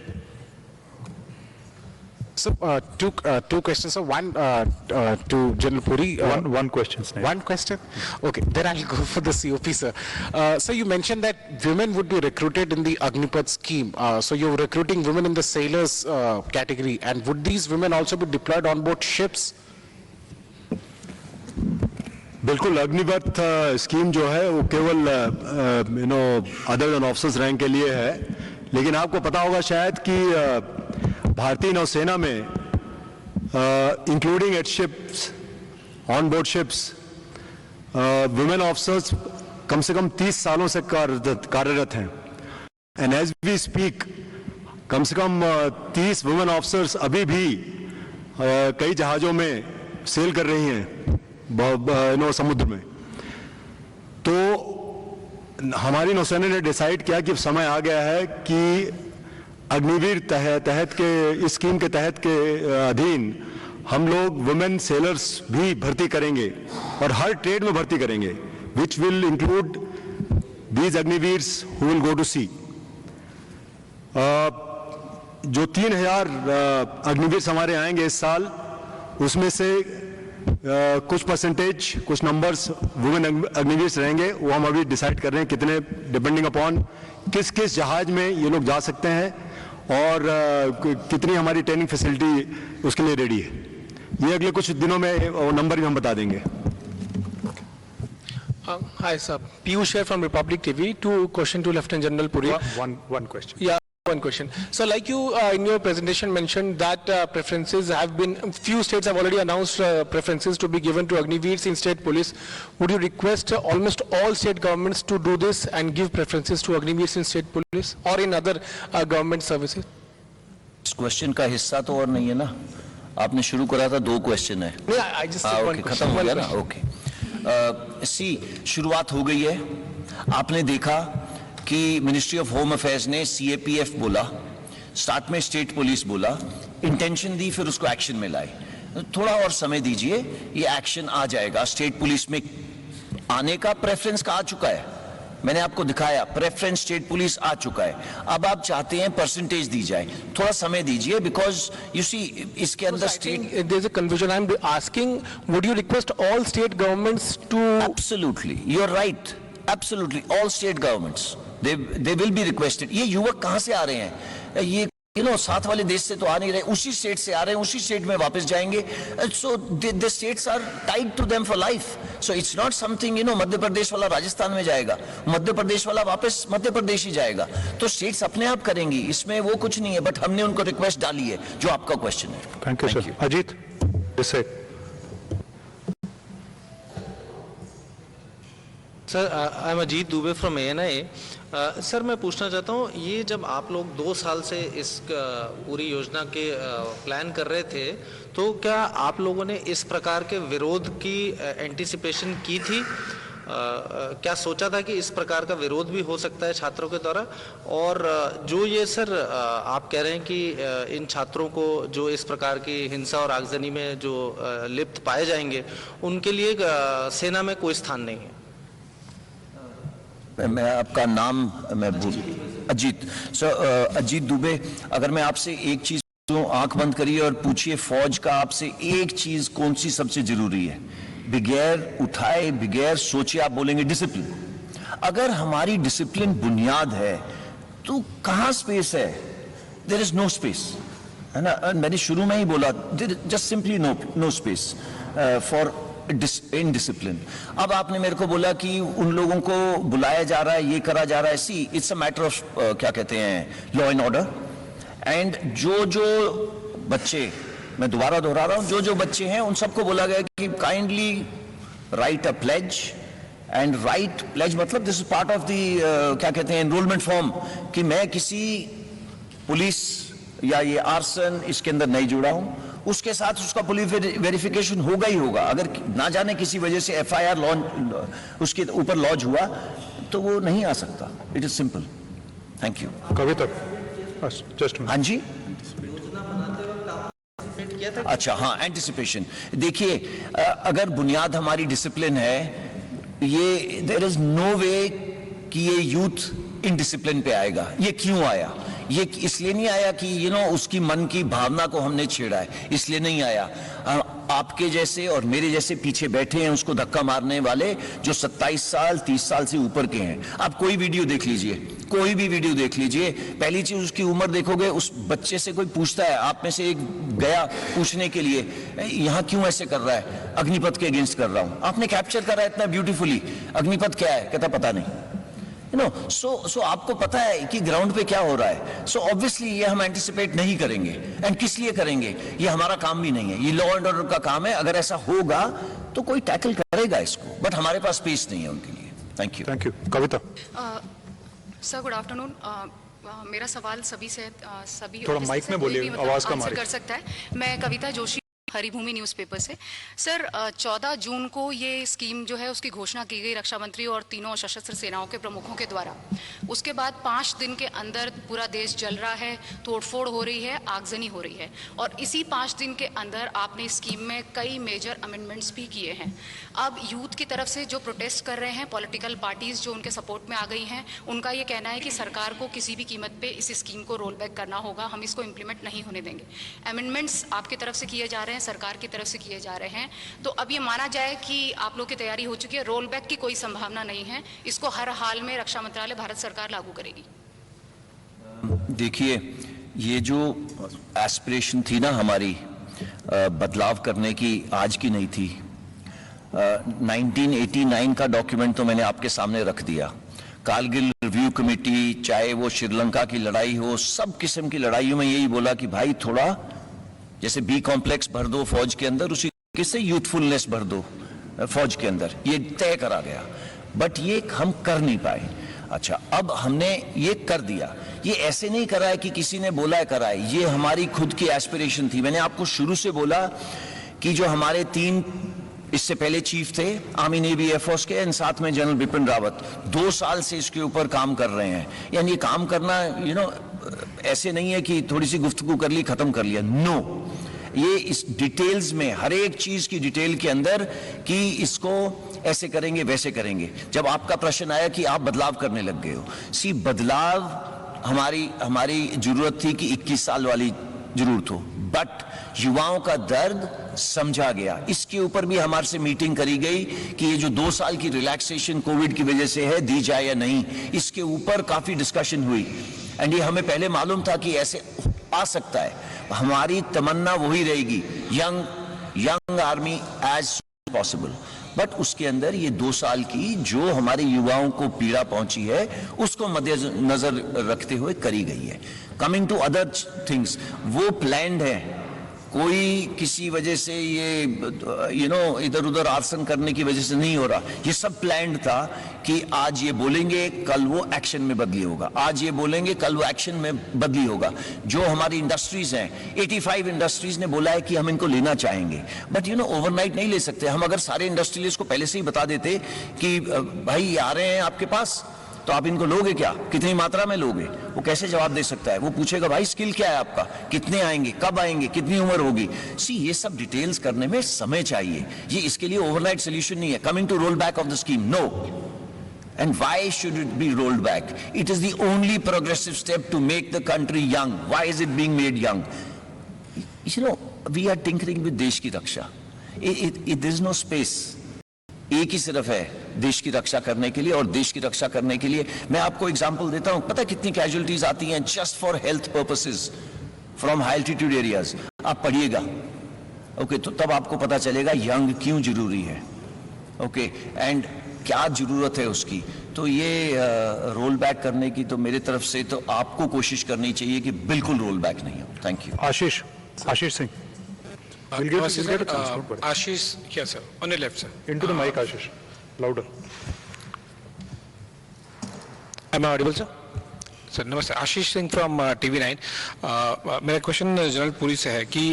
So, two questions. So, one to General Puri. One question, Snesh. One question? Okay, then I'll go for the COP, sir. So, you mentioned that women would be recruited in the Agnipath scheme. So, you're recruiting women in the sailors category. And would these women also be deployed on board ships? बिल्कुल. Agnipath scheme जो है वो केवल other than officers rank के लिए है. लेकिन आपको पता होगा शायद कि भारतीय नौसेना में including at ships, on board ships, women officers कम से कम 30 सालों से कार्यरत हैं. एंड एज वी स्पीक, कम से कम 30 वुमेन ऑफिसर्स अभी भी कई जहाजों में सेल कर रही हैं समुद्र में. तो हमारी नौसेना ने डिसाइड किया कि समय आ गया है कि अग्निवीर तहत के इस स्कीम के तहत के अधीन हम लोग वुमेन सेलर्स भी भर्ती करेंगे और हर ट्रेड में भर्ती करेंगे, which will include these Agniveers who will go to sea. जो 3000 अग्निवीर हमारे आएंगे इस साल, उसमें से कुछ परसेंटेज, कुछ नंबर्स वुमेन अग्निवीर रहेंगे। वो हम अभी डिसाइड कर रहे हैं कितने, डिपेंडिंग अपॉन किस किस जहाज में ये लोग जा सकते हैं और कितनी हमारी ट्रेनिंग फैसिलिटी उसके लिए रेडी है। ये अगले कुछ दिनों में वो नंबर भी हम बता देंगे। Hi, sir. Piyush here from Republic TV. Two question to Lieutenant General Puri. One question. Yeah, one question. So, like you in your presentation mentioned that preferences have been, few states have already announced preferences to be given to Agniveers in state police. Would you request almost all state governments to do this and give preferences to Agniveers in state police or in other government services? इस question का हिस्सा तो और नहीं है ना, आपने शुरू करा था, 2 क्वेश्चन है। Yeah, I just said one okay, question. खत्म हो One गया ना, question. ओके। शुरुआत हो गई है। आपने देखा कि मिनिस्ट्री ऑफ होम अफेयर्स ने CAPF बोला, स्टार्ट में स्टेट पुलिस बोला, इंटेंशन दी, फिर उसको एक्शन में लाए। थोड़ा और समय दीजिए, ये एक्शन आ जाएगा। स्टेट पुलिस में आने का प्रेफरेंस का आ चुका है, मैंने आपको दिखाया, प्रेफरेंस स्टेट पुलिस आ चुका है। अब आप चाहते हैं परसेंटेज दी जाए, थोड़ा समय दीजिए, बिकॉज यू सी इसके अंदर state, There's a confusion. I'm asking, would you request all state governments to? Absolutely, you're right. Absolutely, all state governments, they will be requested. ये युवक कहाँ से आ रहे हैं? ये साथ वाले देश से तो आ नहीं रहे, उसी स्टेट से आ रहे हैं, उसी स्टेट में वापस जाएंगे। So the states are tied to them for life. So it's not something, Madhya Pradesh वाला राजस्थान में जाएगा, मध्य प्रदेश वाला वापस मध्य प्रदेश ही जाएगा। तो स्टेट्स अपने आप करेंगी, इसमें वो कुछ नहीं है, बट हमने उनको रिक्वेस्ट डाली है, जो आपका क्वेश्चन है। Thank you, sir. Ajit, this side. Sir, I am Ajit Dubey from ANI। Sir, मैं पूछना चाहता हूँ, ये जब आप लोग 2 साल से इस पूरी योजना के प्लान कर रहे थे, तो क्या आप लोगों ने इस प्रकार के विरोध की एंटिसिपेशन की थी? क्या सोचा था कि इस प्रकार का विरोध भी हो सकता है छात्रों के द्वारा? और जो ये सर आप कह रहे हैं कि इन छात्रों को जो इस प्रकार की हिंसा और आगजनी में जो लिप्त पाए जाएंगे, उनके लिए सेना में कोई स्थान नहीं है? मैं आपका नाम मैं भूल, अजीत सर, अजीत दुबे। अगर मैं आपसे एक चीज, तो आंख बंद करिए और पूछिए, फौज का आपसे एक चीज कौन सी सबसे जरूरी है? बगैर उठाए, बगैर सोचे आप बोलेंगे डिसिप्लिन। अगर हमारी डिसिप्लिन बुनियाद है, तो कहां स्पेस है? देयर इज नो स्पेस, है ना। मैंने शुरू में ही बोला, just simply no space for indiscipline. अब आपने मेरे को बोला कि उन लोगों को बुलाया जा रहा है, ये करा जा रहा है। सी, इट्स अ मैटर ऑफ क्या कहते हैं, लॉ एंड ऑर्डर। एंड जो बच्चे, मैं दोबारा दोहरा रहा हूं, जो बच्चे हैं उन सबको बोला गया कि kindly write a pledge. And write pledge मतलब this is part of the क्या कहते हैं, एनरोलमेंट फॉर्म, कि मैं किसी पुलिस या ये आर्सन इसके अंदर नहीं जुड़ा हूं। उसके साथ उसका पुलिस वेरिफिकेशन होगा ही होगा। अगर ना जाने किसी वजह से FIR लॉन्च उसके ऊपर लॉन्च हुआ, तो वो नहीं आ सकता। It is simple. Thank you. Kavita, just a minute. हाँ जी, अच्छा, हाँ, एंटिसिपेशन। देखिए, अगर बुनियाद हमारी डिसिप्लिन है, ये देयर इज नो वे कि ये यूथ इनडिसिप्लिन पे आएगा। ये क्यों आया? ये इसलिए नहीं आया कि उसकी मन की भावना को हमने छेड़ा है, इसलिए नहीं आया। आपके जैसे और मेरे जैसे पीछे बैठे हैं उसको धक्का मारने वाले, जो 27 साल 30 साल से ऊपर के हैं। आप कोई वीडियो देख लीजिए, कोई भी वीडियो देख लीजिए, पहली चीज उसकी उम्र देखोगे। उस बच्चे से कोई पूछता है, आप में से एक गया पूछने के लिए, यहां क्यों ऐसे कर रहा है? अग्निपथ के अगेंस्ट कर रहा हूं। आपने कैप्चर करा इतना ब्यूटीफुली, अग्निपथ क्या है? कहता पता नहीं। सो आपको पता है कि ग्राउंड पे क्या हो रहा है। सो ऑब्वियसली ये हम एंटिसिपेट नहीं करेंगे। एंड किस लिए करेंगे? ये हमारा काम भी नहीं है, ये लॉ एंड ऑर्डर का काम है। अगर ऐसा होगा तो कोई टैकल करेगा इसको, बट हमारे पास स्पेस नहीं है उनके लिए। Thank you. Thank you. Kavita, sir, good afternoon. मेरा सवाल सभी से सभी थोड़ा ऑफिसर्स माइक से में कोई बोलिए, भी आवाज कम आ आंसर रही है। कर सकता है। मैं कविता जोशी हरिभूमि न्यूज़पेपर से। सर 14 जून को ये स्कीम जो है उसकी घोषणा की गई रक्षा मंत्री और तीनों सशस्त्र सेनाओं के प्रमुखों के द्वारा। उसके बाद 5 दिन के अंदर पूरा देश जल रहा है, तोड़फोड़ हो रही है, आगजनी हो रही है, और इसी 5 दिन के अंदर आपने स्कीम में कई मेजर अमेंडमेंट्स भी किए हैं। अब यूथ की तरफ से जो प्रोटेस्ट कर रहे हैं, पॉलिटिकल पार्टीज जो उनके सपोर्ट में आ गई हैं, उनका ये कहना है कि सरकार को किसी भी कीमत पे इस स्कीम को रोल बैक करना होगा, हम इसको इम्प्लीमेंट नहीं होने देंगे। अमेंडमेंट्स आपकी तरफ से किए जा रहे हैं, सरकार की तरफ से किए जा रहे हैं, तो अब ये माना जाए कि आप लोग की तैयारी हो चुकी है, रोल बैक की कोई संभावना नहीं है, इसको हर हाल में रक्षा मंत्रालय भारत सरकार लागू करेगी। देखिए, ये जो एस्पिरेशन थी ना हमारी बदलाव करने की, आज की नहीं थी। 1989 का डॉक्यूमेंट तो मैंने आपके सामने रख दिया। कारगिल रिव्यू कमेटी, चाहे वो श्रीलंका की लड़ाई हो, सब किस्म की लड़ाइयों में यही बोला कि भाई थोड़ा जैसे बी कॉम्प्लेक्स भर दो फौज के अंदर, उसी तरीके से यूथफुलनेस भर दो फौज के अंदर, ये तय करा गया। बट ये हम कर नहीं पाए। अच्छा, अब हमने ये कर दिया। ये ऐसे नहीं करा है कि किसी ने बोला है करा है, ये हमारी खुद की एस्पिरेशन थी। मैंने आपको शुरू से बोला कि जो हमारे 3 इससे पहले चीफ थे आर्मी नेवी एयरफोर्स के, एंड साथ में जनरल बिपिन रावत 2 साल से इसके ऊपर काम कर रहे हैं। यानी ये काम करना ऐसे नहीं है कि थोड़ी सी गुफ्तगू कर ली खत्म कर लिया, नो। ये इस डिटेल्स में, हर एक चीज की डिटेल के अंदर कि इसको ऐसे करेंगे वैसे करेंगे। जब आपका प्रश्न आया कि आप बदलाव करने लग गए हो, सी बदलाव हमारी जरूरत थी कि 21 साल वाली जरूरत हो, बट युवाओं का दर्द समझा गया। इसके ऊपर भी हमारे से मीटिंग करी गई कि ये जो 2 साल की रिलैक्सेशन कोविड की वजह से है, दी जाए या नहीं, इसके ऊपर काफी डिस्कशन हुई। एंड ये हमें पहले मालूम था कि ऐसे आ सकता है। हमारी तमन्ना वही रहेगी, young army as soon possible. But उसके अंदर ये 2 साल की जो हमारे युवाओं को पीड़ा पहुंची है, उसको मद्देनजर रखते हुए करी गई है। कमिंग टू अदर थिंग्स, वो प्लान्ड है। कोई किसी वजह से ये इधर उधर आसन करने की वजह से नहीं हो रहा। ये सब प्लान्ड था कि आज ये बोलेंगे, कल वो एक्शन में बदली होगा, आज ये बोलेंगे, कल वो एक्शन में बदली होगा। जो हमारी इंडस्ट्रीज हैं, 85 इंडस्ट्रीज ने बोला है कि हम इनको लेना चाहेंगे, बट ओवरनाइट नहीं ले सकते। हम अगर सारे इंडस्ट्रियलिस्ट को पहले से ही बता देते कि भाई ये आ रहे हैं आपके पास, तो आप इनको लोगे क्या, कितनी मात्रा में लोगे, वो कैसे जवाब दे सकता है? वो पूछेगा भाई स्किल क्या है आपका, कितने आएंगे, कब आएंगे, कितनी उम्र होगी। सी, ये सब डिटेल्स करने में समय चाहिए। ये इसके लिए ओवरनाइट सोल्यूशन नहीं है। Coming to roll back of the scheme, no. And why should it be rolled back? It is the only progressive step to make the country young. Why is it being made young? We are tinkering with देश की रक्षा. There is no space. एक ही सिर्फ है देश की रक्षा करने के लिए, और देश की रक्षा करने के लिए मैं आपको एग्जांपल देता हूं। पता है कितनी कैजुअलिटीज आती हैं just for health purposes from high altitude areas? आप पढ़िएगा, ओके, तो तब आपको पता चलेगा यंग क्यों जरूरी है, ओके, एंड क्या जरूरत है उसकी। तो ये रोल बैक करने की तो मेरे तरफ से तो आपको कोशिश करनी चाहिए कि बिल्कुल रोल बैक नहीं हो। Thank you. Ashish Singh, Ashish, yes sir, on your left sir. into the mic, Ashish, louder. Am I audible sir? Sir, नमस्ते, आशीष सिंह फ्रॉम TV9। मेरा क्वेश्चन जनरल पुरी से है कि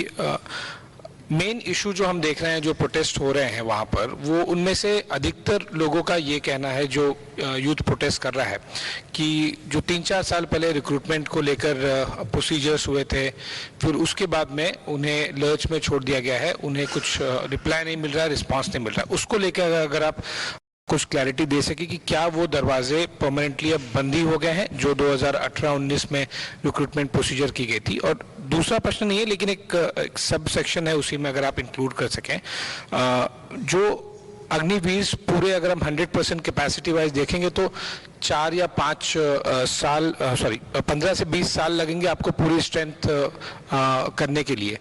मेन इशू जो हम देख रहे हैं, जो प्रोटेस्ट हो रहे हैं वहाँ पर, वो उनमें से अधिकतर लोगों का ये कहना है, जो यूथ प्रोटेस्ट कर रहा है, कि जो 3-4 साल पहले रिक्रूटमेंट को लेकर प्रोसीजर्स हुए थे, फिर उसके बाद में उन्हें लर्च में छोड़ दिया गया है, उन्हें कुछ रिप्लाई नहीं मिल रहा है, रिस्पांस नहीं मिल रहा है। उसको लेकर अगर आप कुछ क्लैरिटी दे सके कि क्या वो दरवाजे परमानेंटली अब बंद ही हो गए हैं जो 2018-19 में रिक्रूटमेंट प्रोसीजर की गई थी। और दूसरा प्रश्न नहीं है, लेकिन एक सब सेक्शन है उसी में, अगर आप इंक्लूड कर सकें, जो अग्निवीर पूरे, अगर हम 100% कैपेसिटी वाइज देखेंगे तो 4 या 5 साल 15 से 20 साल लगेंगे आपको पूरी स्ट्रेंथ करने के लिए।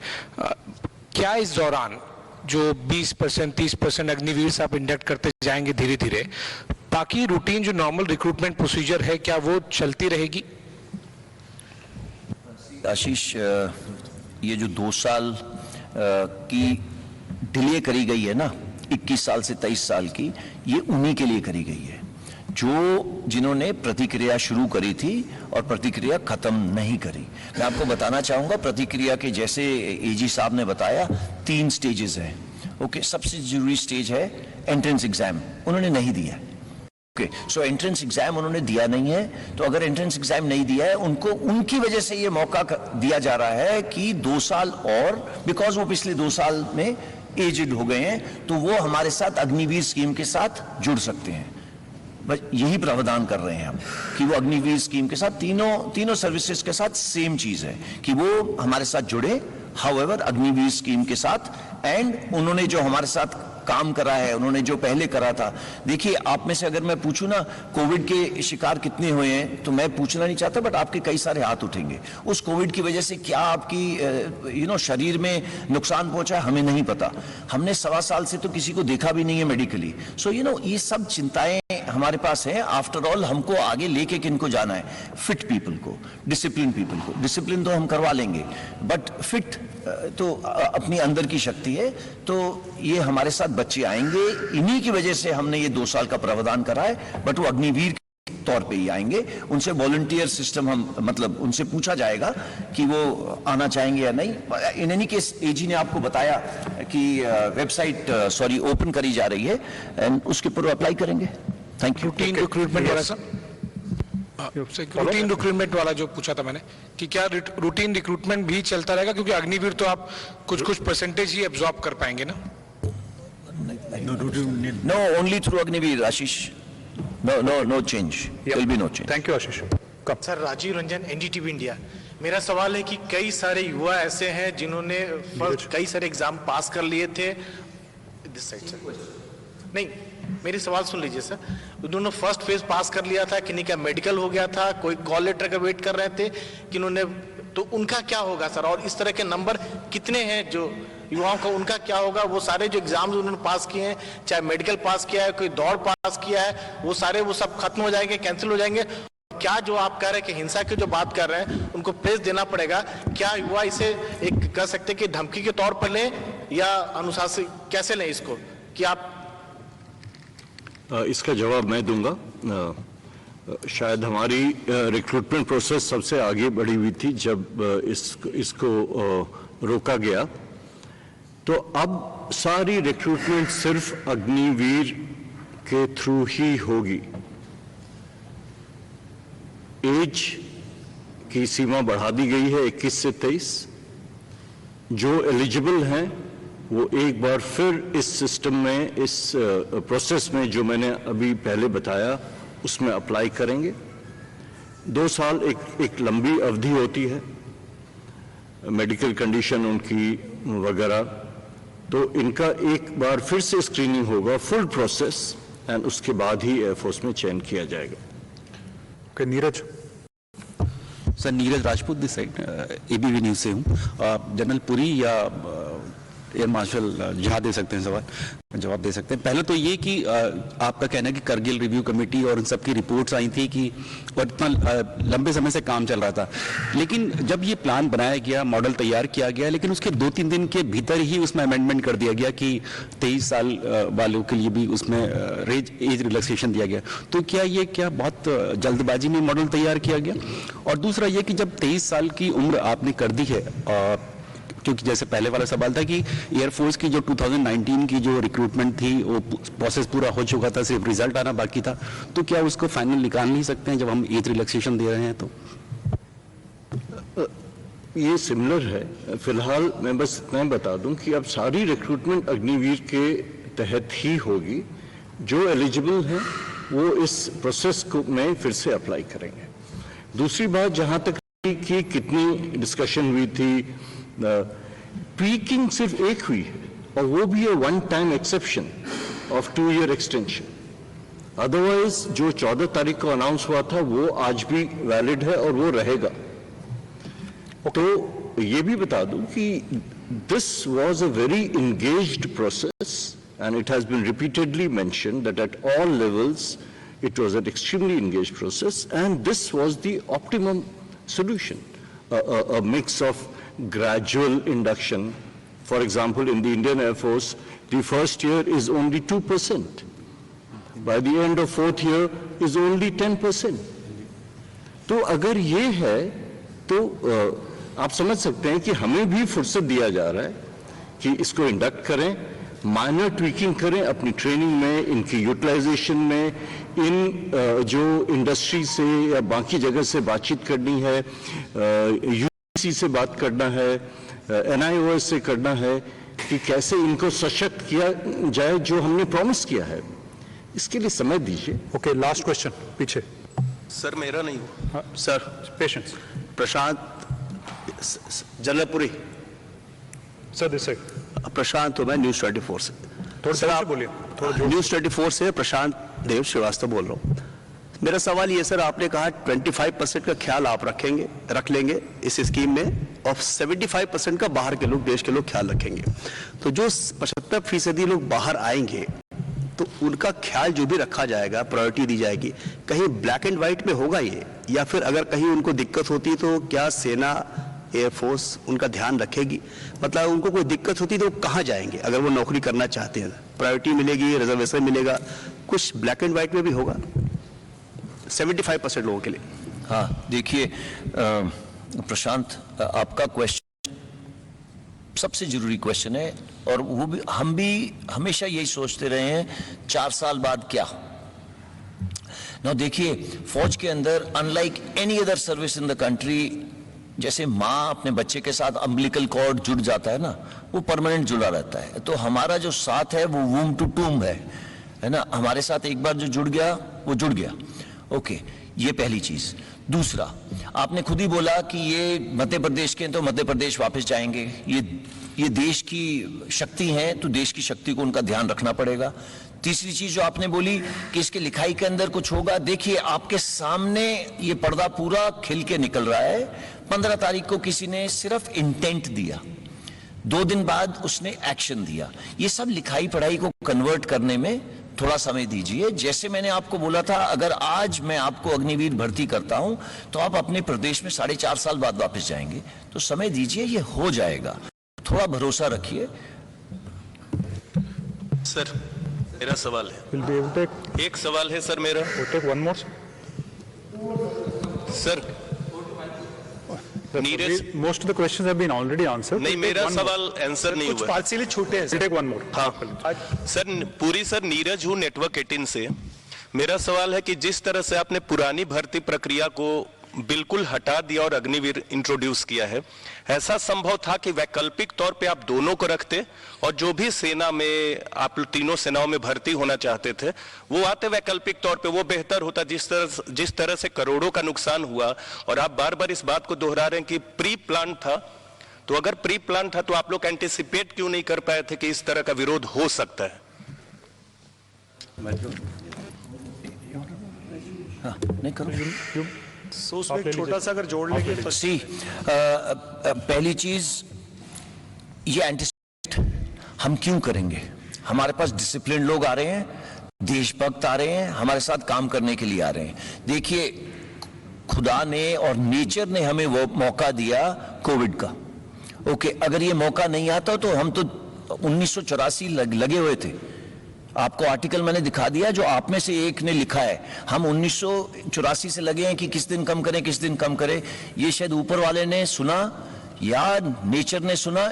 क्या इस दौरान जो 20%, 30% अग्निवीर आप इंडक्ट करते जाएंगे धीरे धीरे, बाकी रूटीन जो नॉर्मल रिक्रूटमेंट प्रोसीजर है, क्या वो चलती रहेगी? आशीष, ये जो 2 साल की डिले करी गई है ना, 21 साल से 23 साल की, ये उन्हीं के लिए करी गई है जिन्होंने प्रतिक्रिया शुरू करी थी और प्रतिक्रिया खत्म नहीं करी। मैं आपको बताना चाहूंगा, प्रतिक्रिया के जैसे एजी साहब ने बताया 3 स्टेजेस हैं। ओके, सबसे जरूरी स्टेज है एंट्रेंस एग्जाम, उन्होंने नहीं दिया। ओके, सो एंट्रेंस एग्जाम उन्होंने दिया नहीं है, तो अगर एंट्रेंस एग्जाम नहीं दिया है उनको, उनकी वजह से ये मौका दिया जा रहा है कि 2 साल और, बिकॉज वो पिछले 2 साल में एजेड हो गए हैं, तो वो हमारे साथ अग्निवीर स्कीम के साथ जुड़ सकते हैं। बस यही प्रावधान कर रहे हैं हम कि वो अग्निवीर स्कीम के साथ तीनों सर्विसेज के साथ सेम चीज है कि वो हमारे साथ जुड़े, हाउएवर अग्निवीर स्कीम के साथ, एंड उन्होंने जो हमारे साथ काम करा है, उन्होंने जो पहले करा था। देखिए, आप में से अगर मैं पूछूं ना कोविड के शिकार कितने हुए हैं, तो मैं पूछना नहीं चाहता, बट आपके कई सारे हाथ उठेंगे। उस कोविड की वजह से क्या आपकी शरीर में नुकसान पहुंचा है, हमें नहीं पता। हमने 1.25 साल से तो किसी को देखा भी नहीं है मेडिकली। सो ये सब चिंताएं हमारे पास है। आफ्टर ऑल हमको आगे लेके किनको जाना है? फिट पीपल को, डिसिप्लिन पीपल को। डिसिप्लिन तो हम करवा लेंगे, बट फिट तो अपनी अंदर की शक्ति है। तो ये हमारे साथ बच्चे आएंगे, इन्हीं की वजह से हमने ये 2 साल का प्रावधान करा है, बट वो अग्निवीर के तौर पे ही आएंगे। उनसे वॉलंटियर सिस्टम हम, मतलब उनसे पूछा जाएगा कि वो आना चाहेंगे या नहीं। इन एनी केस एजी ने आपको बताया कि वेबसाइट ओपन करी जा रही है, एंड उसके ऊपर अप्लाई करेंगे। Thank you. रूटीन रिक्रूटमेंट वाला सर, रूटीन रिक्रूटमेंट वाला जो पूछा था मैंने, कि क्या रूटीन रिक्रूटमेंट भी चलता रहेगा? क्योंकि अग्निवीर तो आप कुछ परसेंटेज ही एब्जॉर्ब कर पाएंगे ना। No, only through Agnivir, Ashish. No change. There will be no change. Thank you, Ashish. Sir, Rajiv Ranjan, NDTV India. मेरा सवाल है कि कई सारे युवा ऐसे हैं जिन्होंने कई सारे एग्जाम पास कर लिए थे। दिस साइड सर, नहीं, मेरी सवाल सुन लीजिए सर। उन्होंने फर्स्ट फेज पास कर लिया था, किन्हीं का मेडिकल हो गया था, कोई कॉल लेटर का वेट कर रहे थे, किन्होंने, तो उनका क्या होगा सर? और इस तरह के नंबर कितने हैं जो युवाओं का, उनका क्या होगा? वो सारे जो एग्जाम्स उन्होंने पास किए हैं, चाहे मेडिकल पास किया है, कोई दौड़ पास किया है, वो सारे वो सब खत्म हो जाएंगे, कैंसिल हो जाएंगे? क्या जो आप कह रहे हैं कि हिंसा की जो बात कर रहे हैं उनको फेस देना पड़ेगा, क्या युवा इसे एक कह सकते हैं कि धमकी के तौर पर लें या अनुशासन कैसे लें इसको, कि आप? इसका जवाब मैं दूंगा। शायद हमारी रिक्रूटमेंट प्रोसेस सबसे आगे बढ़ी हुई थी जब इसको रोका गया, तो अब सारी रिक्रूटमेंट सिर्फ अग्निवीर के थ्रू ही होगी। एज की सीमा बढ़ा दी गई है 21 से 23। जो एलिजिबल हैं वो एक बार फिर इस सिस्टम में, इस प्रोसेस में जो मैंने अभी पहले बताया उसमें अप्लाई करेंगे। 2 साल एक लंबी अवधि होती है, मेडिकल कंडीशन उनकी वगैरह, तो इनका एक बार फिर से स्क्रीनिंग होगा, फुल प्रोसेस, एंड उसके बाद ही एयरफोर्स में चयन किया जाएगा। Neeraj sir, Neeraj Rajput this side, ABP news से हूँ। जनरल पुरी या एयर मार्शल जहाँ दे सकते हैं सवाल, जवाब दे सकते हैं। पहले तो ये कि आपका कहना है कि करगिल रिव्यू कमेटी और उन सब की रिपोर्ट्स आई थी कि और इतना लंबे समय से काम चल रहा था, लेकिन जब ये प्लान बनाया गया, मॉडल तैयार किया गया, लेकिन उसके 2-3 दिन के भीतर ही उसमें अमेंडमेंट कर दिया गया कि 23 साल वालों के लिए भी उसमें एज रिलैक्सेशन दिया गया। तो क्या बहुत जल्दबाजी में मॉडल तैयार किया गया? और दूसरा ये कि जब 23 साल की उम्र आपने कर दी है, क्योंकि जैसे पहले वाला सवाल था कि एयरफोर्स की जो 2019 की जो रिक्रूटमेंट थी वो प्रोसेस पूरा हो चुका था, सिर्फ रिजल्ट आना बाकी था, तो क्या उसको फाइनल निकाल नहीं सकते हैं जब हम एज रिलैक्सेशन दे रहे हैं? तो ये सिमिलर है। फिलहाल मैं बस इतना बता दूं कि अब सारी रिक्रूटमेंट अग्निवीर के तहत ही होगी। जो एलिजिबल हैं वो इस प्रोसेस को में फिर से अप्लाई करेंगे। दूसरी बात, जहां तक कि कितनी डिस्कशन हुई थी, ट्वीकिंग सिर्फ एक हुई है, और वो भी है 1 time exception of 2 year extension. Otherwise जो 14 तारीख को अनाउंस हुआ था वो आज भी वैलिड है और वो रहेगा। तो ये भी बता दूं कि this was a very engaged process and it has been repeatedly mentioned that at all levels it was an extremely engaged process, and this was the optimum solution, a mix of gradual induction. For example, in the Indian Air Force, the first year is only 2%. by the end of 4th year is only 10%. तो अगर ये है तो आप समझ सकते हैं कि हमें भी फुर्सत दिया जा रहा है कि इसको इंडक्ट करें, माइनर ट्वीकिंग करें अपनी ट्रेनिंग में, इनकी यूटिलाइजेशन में, इन जो इंडस्ट्री से या बाकी जगह से बातचीत करनी है, यूसी से बात करना है, NIOS से करना है, कि कैसे इनको सशक्त किया जाए जो हमने प्रॉमिस किया है, इसके लिए समय दीजिए। ओके, लास्ट क्वेश्चन पीछे। सर मेरा नहीं हुआ। Sir patience. प्रशांत जनरलपुरी। Sir this side. प्रशांत तो मैं न्यूज़ 24 से। थोड़ा सर आप बोलिए। न्यूज़ 24 से प्रशांत देव श्रीवास्तव बोल रहा हूँ। मेरा सवाल ये सर, आपने कहा 25% का ख्याल आप रख लेंगे इस स्कीम में और 75% का बाहर के लोग, देश के लोग ख्याल रखेंगे। तो जो 75% लोग बाहर आएंगे तो उनका ख्याल जो भी रखा जाएगा, प्रायोरिटी दी जाएगी, कहीं ब्लैक एंड व्हाइट में होगा ये, या फिर अगर कहीं उनको दिक्कत होती है तो क्या सेना, एयरफोर्स उनका ध्यान रखेगी? मतलब उनको कोई दिक्कत होती तो कहाँ जाएंगे अगर वो नौकरी करना चाहते हैं? प्रायोरिटी मिलेगी, रिजर्वेशन मिलेगा, कुछ ब्लैक एंड व्हाइट में भी होगा 75% लोगों के लिए? हाँ, देखिए प्रशांत, आपका क्वेश्चन सबसे जरूरी क्वेश्चन है, और वो भी हम भी हमेशा यही सोचते रहे हैं 4 साल बाद क्या। ना देखिए, फौज के अंदर unlike any other service in the country, जैसे माँ अपने बच्चे के साथ अम्बिलिकल कॉर्ड जुड़ जाता है ना, वो परमानेंट जुड़ा रहता है। तो हमारा जो साथ है वो वूम टू टूम है ना, हमारे साथ एक बार जो जुड़ गया वो जुड़ गया। ओके, ये पहली चीज। दूसरा, आपने खुद ही बोला कि ये मध्य प्रदेश के हैं तो मध्य प्रदेश वापस जाएंगे, ये देश की शक्ति है तो देश की शक्ति को उनका ध्यान रखना पड़ेगा। तीसरी चीज जो आपने बोली कि इसके लिखाई के अंदर कुछ होगा, देखिए आपके सामने ये पर्दा पूरा खिल के निकल रहा है। 15 तारीख को किसी ने सिर्फ इंटेंट दिया, 2 दिन बाद उसने एक्शन दिया। ये सब लिखाई पढ़ाई को कन्वर्ट करने में थोड़ा समय दीजिए। जैसे मैंने आपको बोला था, अगर आज मैं आपको अग्निवीर भर्ती करता हूं तो आप अपने प्रदेश में 4.5 साल बाद वापस जाएंगे, तो समय दीजिए, ये हो जाएगा, थोड़ा भरोसा रखिए। सर मेरा सवाल है, एक सवाल है सर मेरा। One more sir, Neeraj, most of the questions have been already answered. नहीं, मेरा सवाल आंसर नहीं हुआ। पार्शियली छूटे हैं। Take one more. हाँ सर, पूरी सर, नीरज हूँ नेटवर्क 18 से। मेरा सवाल है कि जिस तरह से आपने पुरानी भर्ती प्रक्रिया को बिल्कुल हटा दिया और अग्निवीर इंट्रोड्यूस किया है, ऐसा संभव था कि वैकल्पिक तौर पे आप दोनों को रखते और जो भी सेना में, आप तीनों सेनाओं में भर्ती होना चाहते थे वो आते वैकल्पिक तौर पे, वो बेहतर होता। जिस तरह से करोड़ों का नुकसान हुआ, और आप बार बार इस बात को दोहरा रहे हैं कि प्री प्लान था, तो अगर प्री प्लान था तो आप लोग एंटिसिपेट क्यों नहीं कर पाए थे कि इस तरह का विरोध हो सकता है? हाँ, नहीं करो। उसमें एक छोटा सा अगर जोड़ लेंगे तो पहली चीज, ये एंटिसिपेट हम क्यों करेंगे? हमारे पास डिसिप्लिन लोग आ रहे हैं, देशभक्त आ रहे हैं, हमारे साथ काम करने के लिए आ रहे हैं। देखिए, खुदा ने और नेचर ने हमें वो मौका दिया कोविड का। ओके, अगर ये मौका नहीं आता तो हम तो 1984 लगे हुए थे। आपको आर्टिकल मैंने दिखा दिया जो आप में से एक ने लिखा है, हम 1984 से लगे हैं कि किस दिन कम करें, किस दिन कम करें। ये शायद ऊपर वाले ने सुना या नेचर ने सुना,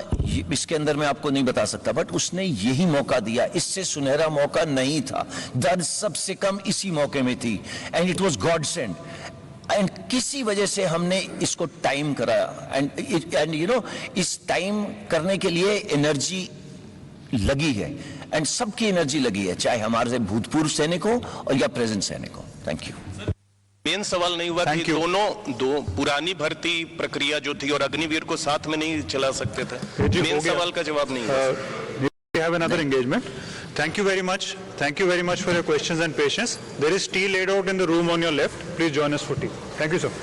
इसके अंदर मैं आपको नहीं बता सकता, बट उसने यही मौका दिया। इससे सुनहरा मौका नहीं था, दर्द सबसे कम इसी मौके में थी, and it was God send. And किसी वजह से हमने इसको टाइम कराया, एंड यू नो, इस टाइम करने के लिए एनर्जी लगी है, एंड सबकी एनर्जी लगी है, चाहे हमारे भूतपूर्व सैनिकों और या प्रेजेंट सैनिकों। Thank you. मेन सवाल नहीं हुआ कि दो पुरानी भर्ती प्रक्रिया जो थी और अग्निवीर को साथ में नहीं चला सकते थे? मेन सवाल का जवाब नहीं हुआ। We have another engagement. Thank you very much. Thank you very much for your questions and patience. There is tea laid out in the room on your left. Please join us for tea. Thank you, sir.